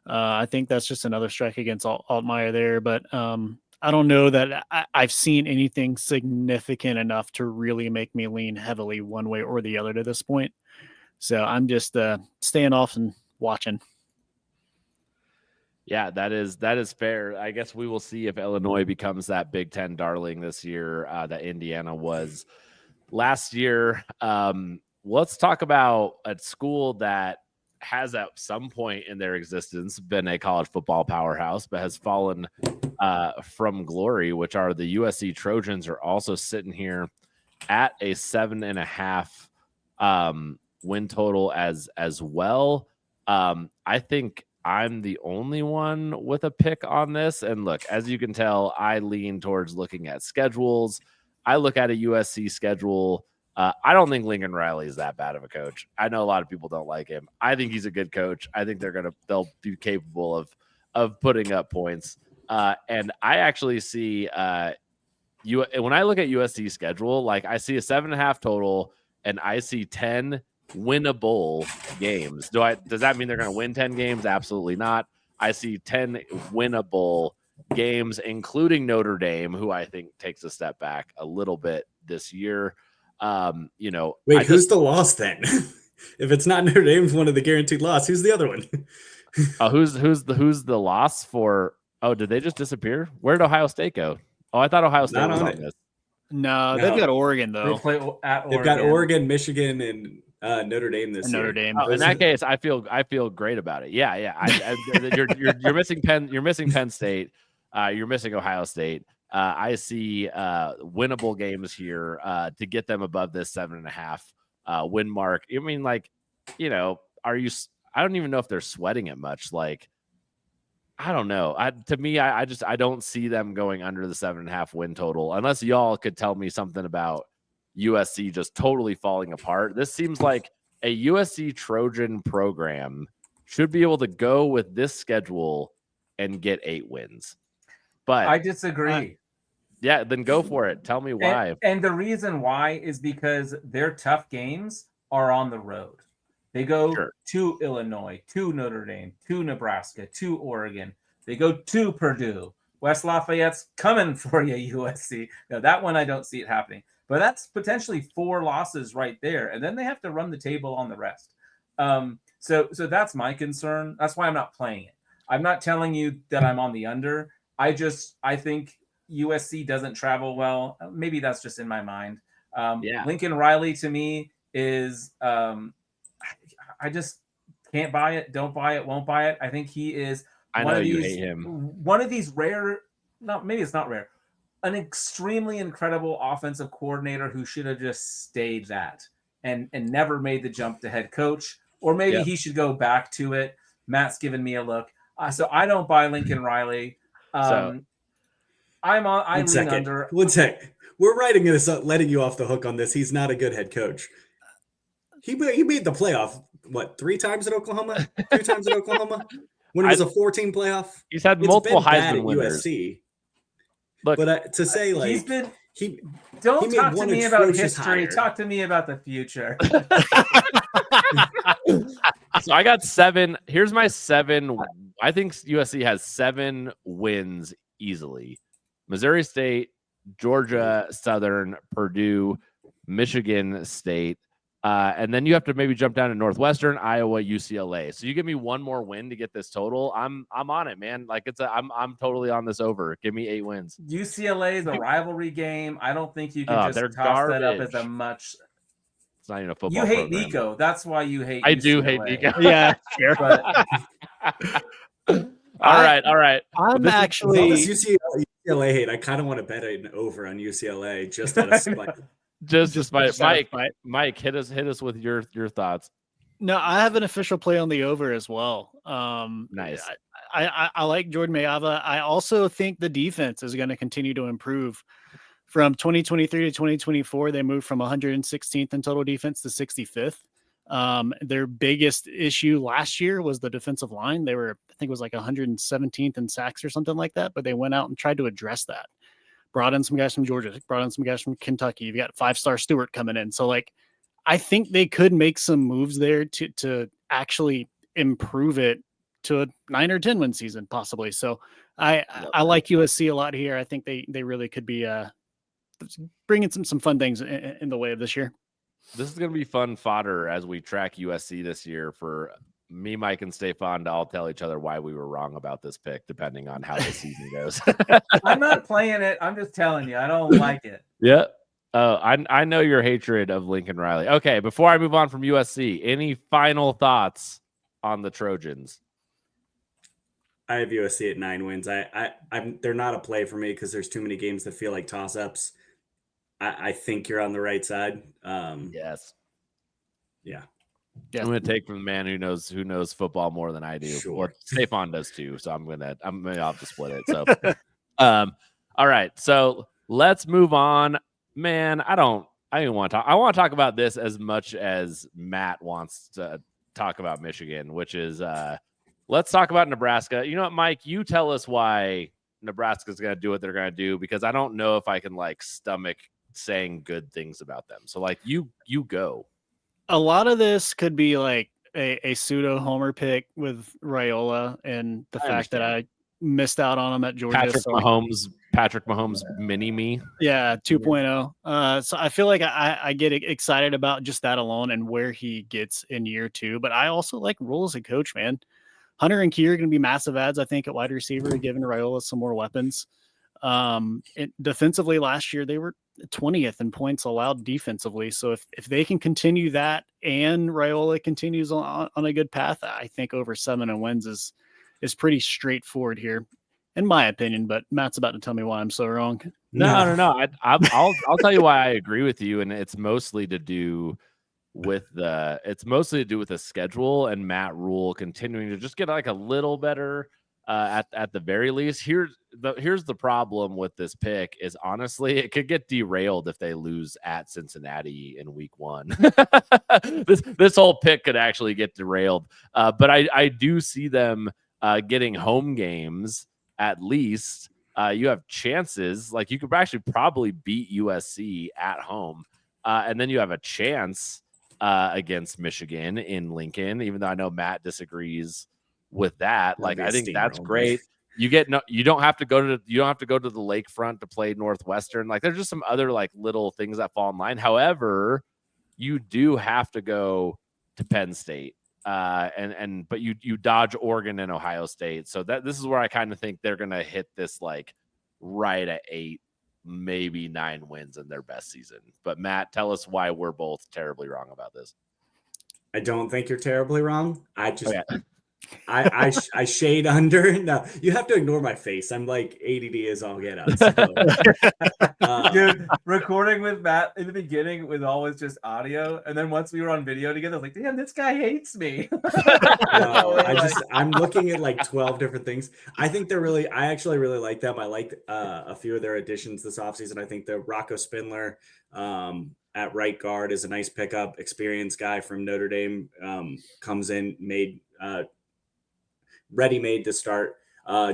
I think that's just another strike against Altmaier there. But I don't know that I've seen anything significant enough to really make me lean heavily one way or the other to this point. So I'm just staying off and watching. Yeah, that is fair. I guess we will see if Illinois becomes that Big Ten darling this year that Indiana was last year. Let's talk about a school that has at some point in their existence been a college football powerhouse, but has fallen from glory, which are the USC Trojans, are also sitting here at a 7.5 win total as well. I think I'm the only one with a pick on this. And look, as you can tell, I lean towards looking at schedules. I look at a USC schedule. I don't think Lincoln Riley is that bad of a coach. I know a lot of people don't like him. I think he's a good coach. I think they'll be capable of putting up points. And I actually see when I look at USC schedule, like I see a 7.5 total and I see 10 winnable games. Does that mean they're going to win 10 games? Absolutely not. I see 10 winnable games, including Notre Dame, who I think takes a step back a little bit this year. Wait, who's the loss then? If it's not Notre Dame's one of the guaranteed loss, who's the other one? Who's the loss for? Oh, did they just disappear? Where did Ohio State go? Oh, I thought Ohio State was on this. No, they've got Oregon though. They play at Oregon. They've got Oregon, Michigan, and Notre Dame this year. Notre Dame. Oh, in that case, I feel great about it. Yeah. You're missing Penn. You're missing Penn State. You're missing Ohio State. I see winnable games here to get them above this 7.5 win mark. I mean, like, are you? I don't even know if they're sweating it much. Like, I don't know. To me, I don't see them going under the 7.5 win total unless y'all could tell me something about USC just totally falling apart. This seems like a USC Trojan program should be able to go with this schedule and get 8 wins. But I disagree. Yeah, then go for it. Tell me why. And the reason why is because their tough games are on the road. They go to Illinois, to Notre Dame, to Nebraska, to Oregon. They go to Purdue. West Lafayette's coming for you, USC. Now, that one, I don't see it happening. But that's potentially 4 losses right there. And then they have to run the table on the rest. So that's my concern. That's why I'm not playing it. I'm not telling you that I'm on the under. I think USC doesn't travel well. Maybe that's just in my mind. Lincoln Riley to me is I just can't buy it, don't buy it, won't buy it. I think he is hate him. One of these rare, maybe it's not rare, an extremely incredible offensive coordinator who should have just stayed that and never made the jump to head coach. Or maybe he should go back to it. Matt's given me a look. So I don't buy Lincoln Riley. I lean under. One sec. We're writing this up, letting you off the hook on this. He's not a good head coach. He made the playoff, 3 times at Oklahoma? 2 times at Oklahoma? when it was a 14 playoff. He's had It's multiple been bad Heisman at winners. USC. Look, But to say he's like been. he Don't made talk to one me about atrocious history. hire. Talk to me about the future. so I got 7. Here's my 7. I think USC has 7 wins easily. Missouri State, Georgia Southern, Purdue, Michigan State. And then you have to maybe jump down to Northwestern, Iowa, UCLA. So you give me one more win to get this total. I'm on it, man. Like I'm totally on this over. Give me 8 wins. UCLA is a rivalry game. I don't think you can just they're toss that up as a garbage. much. It's not even a football. You hate program. Nico. That's why you hate. I UCLA. do hate Nico. Yeah, sure. But all right. I'm all actually this UCLA hate. I kind of want to bet it over on UCLA just out of spite. Just Mike. Mike, hit us with your thoughts. No, I have an official play on the over as well. Nice. I like Jordan Mayava. I also think the defense is going to continue to improve. From 2023 to 2024, they moved from 116th in total defense to 65th. Their biggest issue last year was the defensive line. They were, I think it was like 117th in sacks or something like that, but they went out and tried to address that. Brought in some guys from Georgia, brought in some guys from Kentucky. You've got 5-star Stewart coming in. So like, I think they could make some moves there to actually improve it to a 9 or 10 win season, possibly. So I like USC a lot here. I think they really could be bringing some fun things in the way of this year. This is going to be fun fodder as we track USC this year for me, Mike, and Stefan to all tell each other why we were wrong about this pick, depending on how the season goes. I'm not playing it. I'm just telling you, I don't like it. Yeah. Oh, I know your hatred of Lincoln Riley. Okay, before I move on from USC, any final thoughts on the Trojans? I have USC at 9 wins. They're not a play for me because there's too many games that feel like toss-ups. I think you're on the right side. Yes. Yeah. I'm gonna take from the man who knows football more than I do. Sure. Well, Stefan does too, so I'm gonna have to split it. So all right. So let's move on. Man, I don't even want to talk. I want to talk about this as much as Matt wants to talk about Michigan, which is let's talk about Nebraska. You know what, Mike? You tell us why Nebraska's gonna do what they're gonna do, because I don't know if I can like stomach saying good things about them. So like you go. A lot of this could be like a pseudo homer pick with Raiola and the fact that I missed out on him at Georgia. Patrick Mahomes mini me. Yeah, 2.0. So I feel like I get excited about just that alone and where he gets in year 2. But I also like Rule as a coach, man. Hunter and Key are going to be massive ads, I think, at wide receiver, giving Raiola some more weapons. Defensively last year, they were 20th in points allowed defensively. So if they can continue that and Raiola continues on a good path, I think over 7 wins is pretty straightforward here, in my opinion. But Matt's about to tell me why I'm so wrong. No. I'll tell you why I agree with you, and it's mostly to do with the schedule and Matt Rule continuing to just get like a little better at the very least. Here's the problem with this pick is honestly it could get derailed if they lose at Cincinnati in week 1. this whole pick could actually get derailed. But I do see them getting home games at least. You have chances, like you could actually probably beat USC at home, and then you have a chance against Michigan in Lincoln, even though I know Matt disagrees with that. Like I think that's great. You don't have to go to the lakefront to play Northwestern. Like there's just some other like little things that fall in line. However, you do have to go to Penn State. But you dodge Oregon and Ohio State. So this is where I kind of think they're gonna hit this like right at 8, maybe 9 wins in their best season. But Matt, tell us why we're both terribly wrong about this. I don't think you're terribly wrong. I shade under. No, you have to ignore my face. I'm like ADD is all get out. So, dude, recording with Matt in the beginning was always just audio, and then once we were on video together, I was like, "Damn, this guy hates me." I'm looking at like 12 different things. I actually really like them. I like a few of their additions this offseason. I think the Rocco Spindler at right guard is a nice pickup. Experienced guy from Notre Dame comes in, ready-made to start.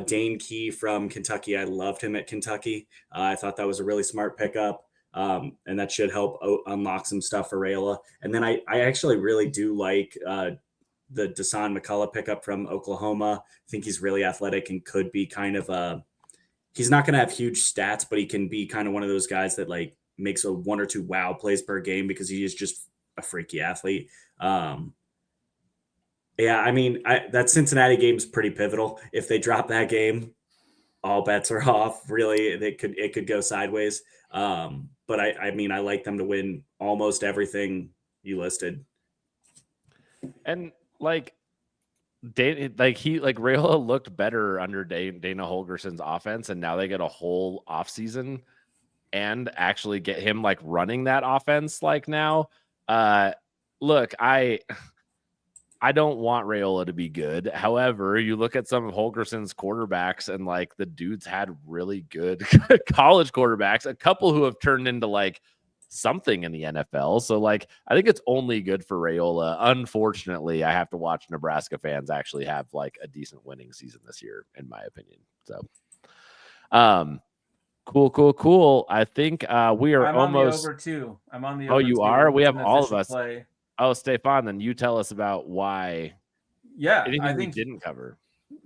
Dane Key from Kentucky. I loved him at Kentucky. I thought that was a really smart pickup. And that should help unlock some stuff for Rayola. And then I actually really do like the Desan McCullough pickup from Oklahoma. I think he's really athletic and could be kind of he's not going to have huge stats, but he can be kind of one of those guys that like makes a 1 or 2 wow plays per game because he is just a freaky athlete. Yeah, I mean, that Cincinnati game is pretty pivotal. If they drop that game, all bets are off. Really, it could go sideways. But I mean, I like them to win almost everything you listed. And like Rayola looked better under Dana Holgerson's offense, and now they get a whole offseason and actually get him like running that offense like now. Look, I don't want Rayola to be good. However, you look at some of Holgerson's quarterbacks, and like the dudes had really good college quarterbacks, a couple who have turned into like something in the NFL. So like I think it's only good for Rayola. Unfortunately, I have to watch Nebraska fans actually have like a decent winning season this year, in my opinion. So cool. I think we are I'm almost on the over too. I'm on the Oh, over you too. are? We It's have an all of official us. Play. Oh, Stefan, then you tell us about why. Yeah, Anything I we think didn't cover.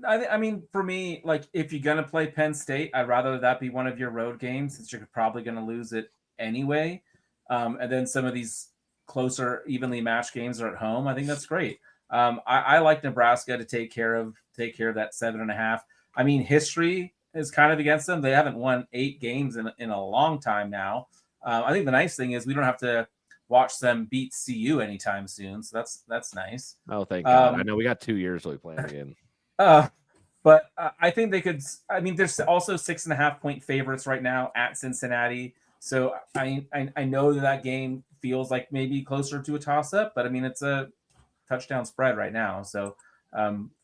I mean, for me, like if you're gonna play Penn State, I'd rather that be one of your road games since you're probably gonna lose it anyway. And then some of these closer, evenly matched games are at home. I think that's great. I like Nebraska to take care of that 7.5. I mean, history is kind of against them. They haven't won 8 games in a long time now. I think the nice thing is we don't have to watch them beat CU anytime soon. So that's nice. Oh, thank God. I know we got 2 years till we play again. But I think they could. I mean, there's also 6.5-point favorites right now at Cincinnati. So I know that game feels like maybe closer to a toss up, but I mean it's a touchdown spread right now. So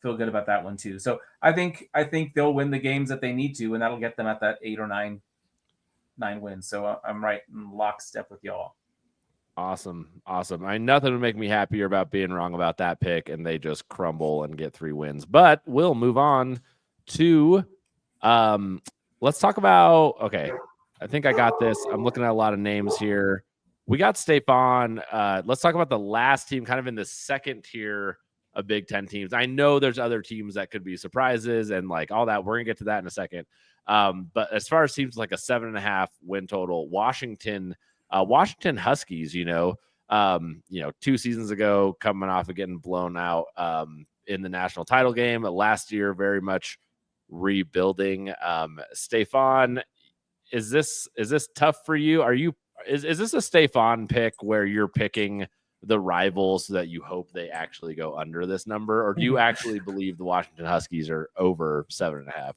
feel good about that one too. So I think they'll win the games that they need to, and that'll get them at that 8 or 9 wins. So I'm right in lockstep with y'all. Awesome. Nothing would make me happier about being wrong about that pick, and they just crumble and get 3 wins. But we'll move on to let's talk about I think I got this. I'm looking at a lot of names here. We got Stefan. Let's talk about the last team, kind of in the second tier of Big Ten teams. I know there's other teams that could be surprises and like all that. We're gonna get to that in a second. But as far as teams like a 7.5 win total, Washington Huskies, 2 seasons ago, coming off of getting blown out in the national title game. Last year, very much rebuilding. Stefan, is this tough for you? Is this a Stefan pick where you're picking the rivals so that you hope they actually go under this number, or do you actually believe the Washington Huskies are over 7.5?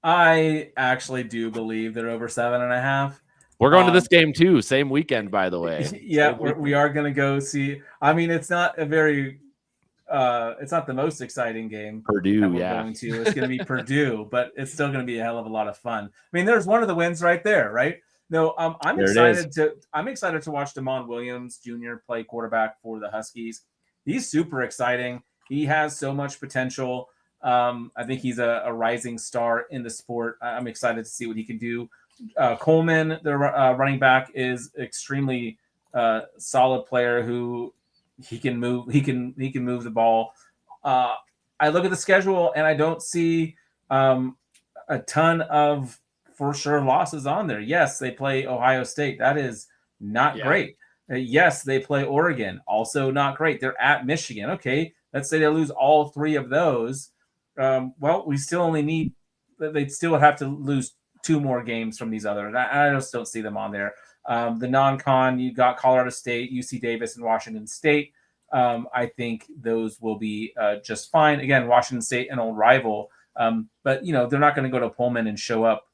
I actually do believe they're over 7.5. We're going to this game too. Same weekend, by the way. Yeah, we are going to go see. I mean, it's not a very, it's not the most exciting game. Purdue, that we're going to. It's going to be Purdue, but it's still going to be a hell of a lot of fun. I mean, there's one of the wins right there, right? No, I'm excited to watch Damon Williams Jr. play quarterback for the Huskies. He's super exciting. He has so much potential. I think he's a rising star in the sport. I'm excited to see what he can do. Coleman, the running back, is extremely solid player who he can move. He can move the ball. I look at the schedule and I don't see a ton of for sure losses on there. Yes, they play Ohio State. That is not great. Yes, they play Oregon. Also not great. They're at Michigan. Okay, let's say they lose all 3 of those. Well, we still only need. They'd still have to lose 2 more games from these other. I just don't see them on there. The non-con, you got Colorado State, UC Davis, and Washington State. I think those will be just fine. Again, Washington State, an old rival, but they're not going to go to Pullman and show up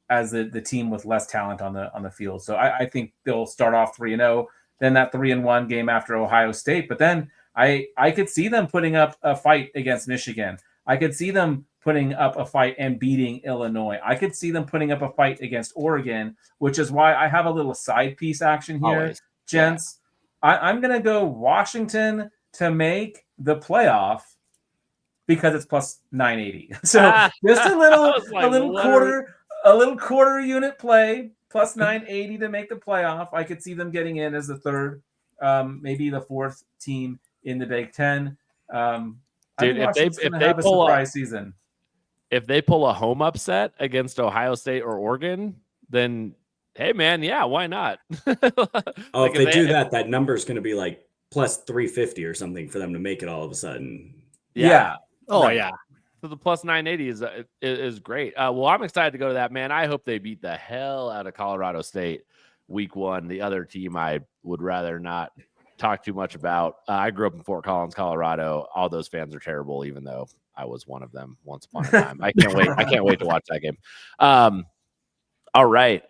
as the team with less talent on the field. So I think they'll start off 3-0, then that 3-1 game after Ohio State. But then I could see them putting up a fight against Michigan. I could see them putting up a fight and beating Illinois. I could see them putting up a fight against Oregon, which is why I have a little side piece action here, Always. gents. Yeah. I'm going to go Washington to make the playoff because it's plus 980. So just I a was like, little quarter unit play plus 980 to make the playoff. I could see them getting in as the third, maybe the fourth team in the Big Ten. I think Washington's going to have a surprise season. If they pull a home upset against Ohio State or Oregon, then hey, man, yeah, why not? Oh, if they do that, that number is going to be like plus 350 or something for them to make it all of a sudden. Yeah. Oh, right. yeah. So the plus 980 is great. Well, I'm excited to go to that, man. I hope they beat the hell out of Colorado State week 1. The other team I would rather not talk too much about. I grew up in Fort Collins, Colorado. All those fans are terrible, even though I was one of them once upon a time. I can't wait. I can't wait to watch that game. All right.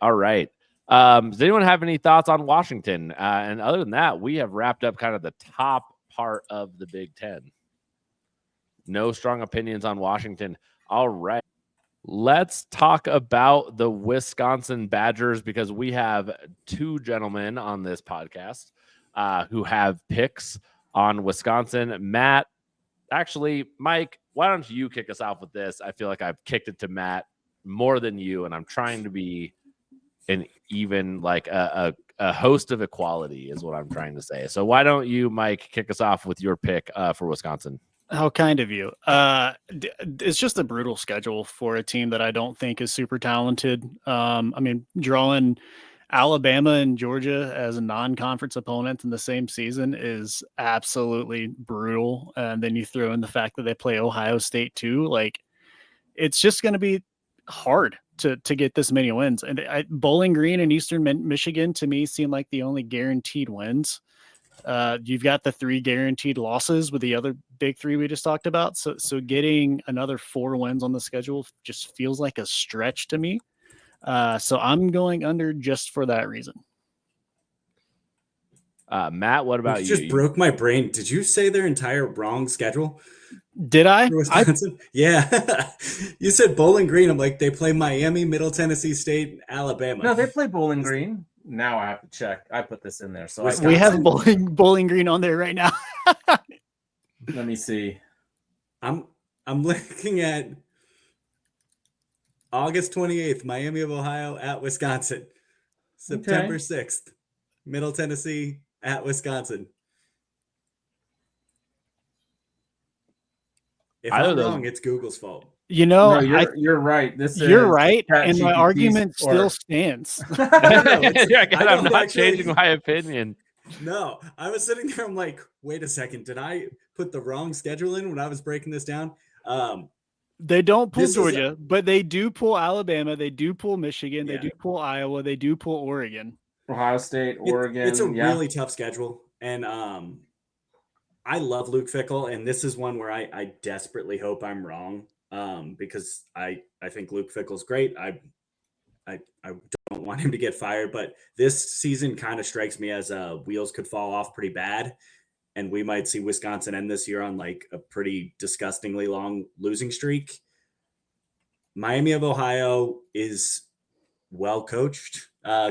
Does anyone have any thoughts on Washington? And other than that, we have wrapped up kind of the top part of the Big Ten. No strong opinions on Washington. All right. Let's talk about the Wisconsin Badgers, because we have 2 gentlemen on this podcast who have picks on Wisconsin. Matt, actually, Mike, why don't you kick us off with this? I feel like I've kicked it to Matt more than you, and I'm trying to be an even like a host of equality is what I'm trying to say. So why don't you, Mike, kick us off with your pick for Wisconsin? How kind of you. It's just a brutal schedule for a team that I don't think is super talented. I mean, drawing Alabama and Georgia as non-conference opponents in the same season is absolutely brutal. And then you throw in the fact that they play Ohio State too. Like, it's just going to be hard to get this many wins. And Bowling Green and Eastern Michigan to me seem like the only guaranteed wins. You've got the 3 guaranteed losses with the other big 3 we just talked about. So getting another 4 wins on the schedule just feels like a stretch to me. So I'm going under just for that reason. Matt, what about you? Just broke my brain. Did you say their entire wrong schedule? Did I? Wisconsin? Yeah. You said Bowling Green. I'm like, they play Miami, Middle Tennessee State, Alabama. No, they play Bowling Green. Now I have to check. I put this in there. So we have Bowling Green on there right now. Let me see. I'm looking at August 28th, Miami of Ohio at Wisconsin. September 6th, Middle Tennessee at Wisconsin. If I'm wrong, it's Google's fault. You know, no, you're right. You're right, and my argument still stands. I'm not changing my opinion. No, I was sitting there. I'm like, wait a second. Did I put the wrong schedule in when I was breaking this down? They don't pull Georgia, but they do pull Alabama. They do pull Michigan. They do pull Iowa. They do pull Oregon. Ohio State, Oregon. It's a really tough schedule. And I love Luke Fickell. And this is one where I desperately hope I'm wrong, because I think Luke Fickell's great. I don't want him to get fired, but this season kind of strikes me as wheels could fall off pretty bad. And we might see Wisconsin end this year on like a pretty disgustingly long losing streak. Miami of Ohio is well coached,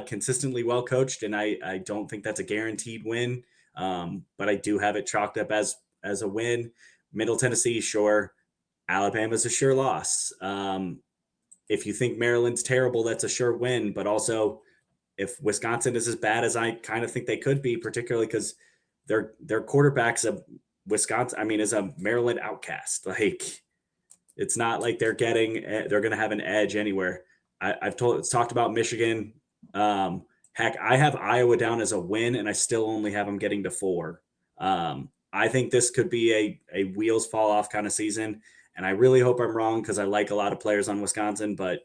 consistently well coached, and I don't think that's a guaranteed win. But I do have it chalked up as a win. Middle Tennessee, sure. Alabama's a sure loss. If you think Maryland's terrible, that's a sure win. But also, if Wisconsin is as bad as I kind of think they could be, particularly because their quarterback's a Wisconsin, is a Maryland outcast. Like, it's not like they're going to have an edge anywhere. I've talked about Michigan. Heck, I have Iowa down as a win, and I still only have them getting to 4. I think this could be a wheels fall off kind of season, and I really hope I'm wrong because I like a lot of players on Wisconsin, but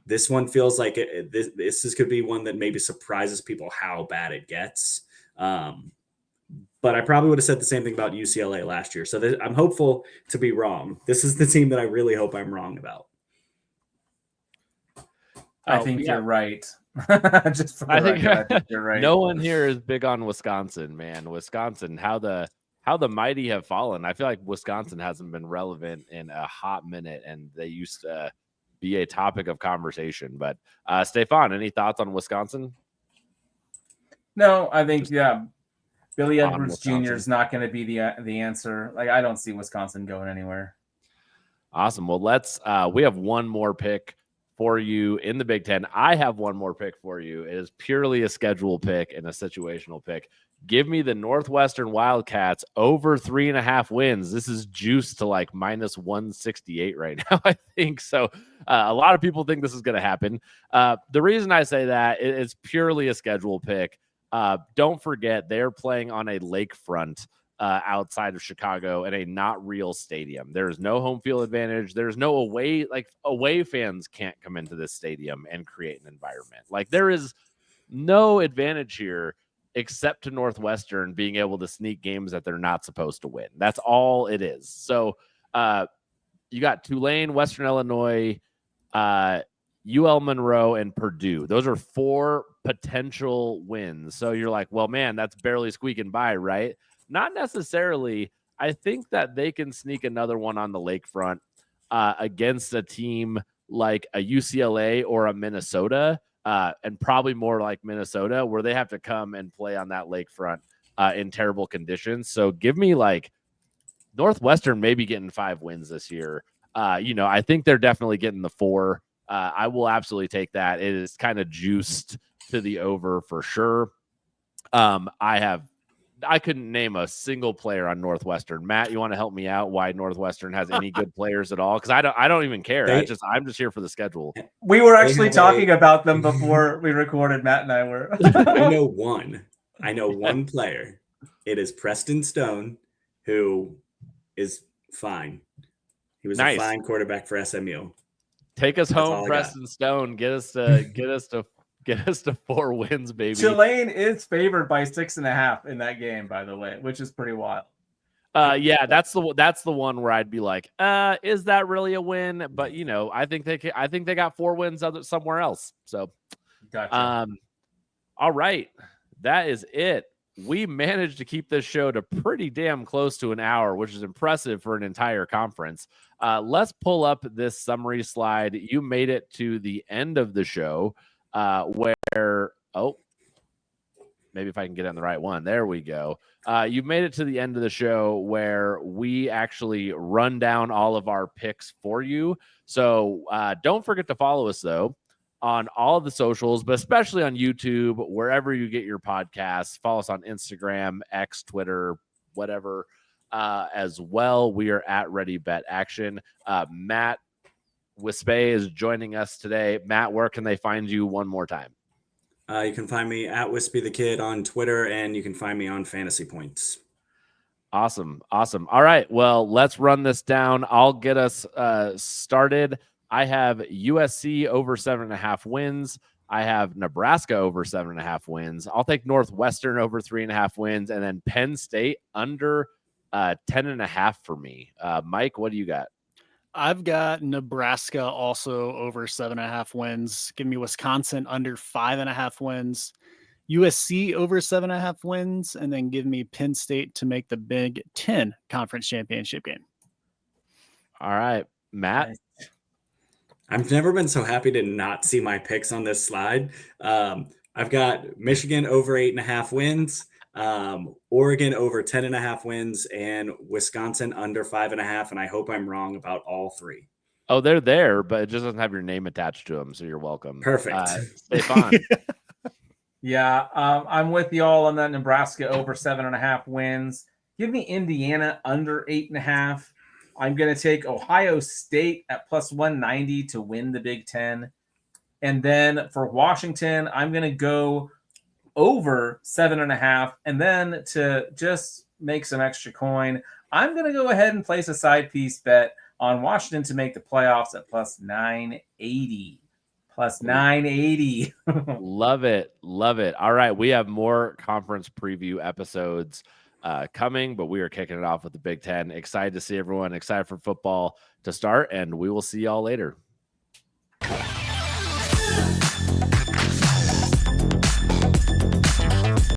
this one feels like this could be one that maybe surprises people how bad it gets. But I probably would have said the same thing about UCLA last year. So I'm hopeful to be wrong. This is the team that I really hope I'm wrong about. I think you're right. Just for I think you're right. No one here is big on Wisconsin, man. Wisconsin, how the mighty have fallen. I feel like Wisconsin hasn't been relevant in a hot minute, and they used to be a topic of conversation. But Stefan, any thoughts on Wisconsin? No, I think Billy on Edwards Jr. Wisconsin. is not going to be the answer. Like, I don't see Wisconsin going anywhere. Awesome. Well, we have one more pick for you in the Big Ten. I have one more pick for you. It is purely a schedule pick and a situational pick. Give me the Northwestern Wildcats over 3.5 wins. This is juiced to like minus 168 right now, I think. So a lot of people think this is going to happen. The reason I say that is purely a schedule pick. Don't forget, they're playing on a lakefront outside of Chicago in a not real stadium. There's no home field advantage. There's no away, like away fans can't come into this stadium and create an environment. Like there is no advantage here except to Northwestern being able to sneak games that they're not supposed to win. That's all it is. So you got Tulane, Western Illinois, UL Monroe, and Purdue. Those are 4 potential wins. So you're like, well, man, that's barely squeaking by, right? Not necessarily. I think that they can sneak another one on the lakefront against a team like a UCLA or a Minnesota, and probably more like Minnesota, where they have to come and play on that lakefront in terrible conditions. So give me like Northwestern maybe getting 5 wins this year. I think they're definitely getting the 4. I will absolutely take that. It is kind of juiced to the over for sure. I couldn't name a single player on Northwestern. Matt, you want to help me out why Northwestern has any good players at all? Because I don't even care. I'm just here for the schedule. We were actually talking about them before we recorded. Matt and I were. I know one player. It is Preston Stone, who is fine. He was a fine quarterback for SMU. Take us home, Preston Stone. Get us to 4 wins, baby. Tulane is favored by 6.5 in that game, by the way, which is pretty wild. Yeah, that's the one where I'd be like, is that really a win? But I think they got 4 wins somewhere else. So, gotcha. All right, that is it. We managed to keep this show to pretty damn close to an hour, which is impressive for an entire conference. Let's pull up this summary slide. You made it to the end of the show. Where maybe if I can get on the right one, there we go. You've made it to the end of the show where we actually run down all of our picks for you. So don't forget to follow us though on all of the socials, but especially on YouTube, wherever you get your podcasts. Follow us on Instagram, X, Twitter, whatever. As well, we are at Ready Bet Action. Matt Wispe is joining us today. Matt, where can they find you one more time? You can find me at Wispe the Kid on Twitter, and you can find me on Fantasy Points. Awesome. All right, well, let's run this down. I'll get us started. I have USC over 7.5 wins. I have Nebraska over 7.5 wins. I'll take Northwestern over 3.5 wins, and then Penn State under 10.5 for me. Mike, what do you got? I've got Nebraska also over 7.5 wins. Give me Wisconsin under 5.5 wins. USC over 7.5 wins, and then give me Penn State to make the Big Ten Conference Championship game. All right, Matt. I've never been so happy to not see my picks on this slide. I've got Michigan over 8.5 wins, Oregon over 10.5 wins, and Wisconsin under 5.5. And I hope I'm wrong about all 3. Oh, they're there, but it just doesn't have your name attached to them. So you're welcome. Perfect. Stefan. Yeah, I'm with y'all on that. Nebraska over 7.5 wins. Give me Indiana under 8.5. I'm going to take Ohio State at plus 190 to win the Big Ten. And then for Washington, I'm going to go over 7.5. And then to just make some extra coin, I'm going to go ahead and place a side piece bet on Washington to make the playoffs at plus 980. Plus 980. Love it. All right, we have more conference preview episodes coming, but we are kicking it off with the Big Ten. Excited to see everyone, excited for football to start, and we will see y'all later.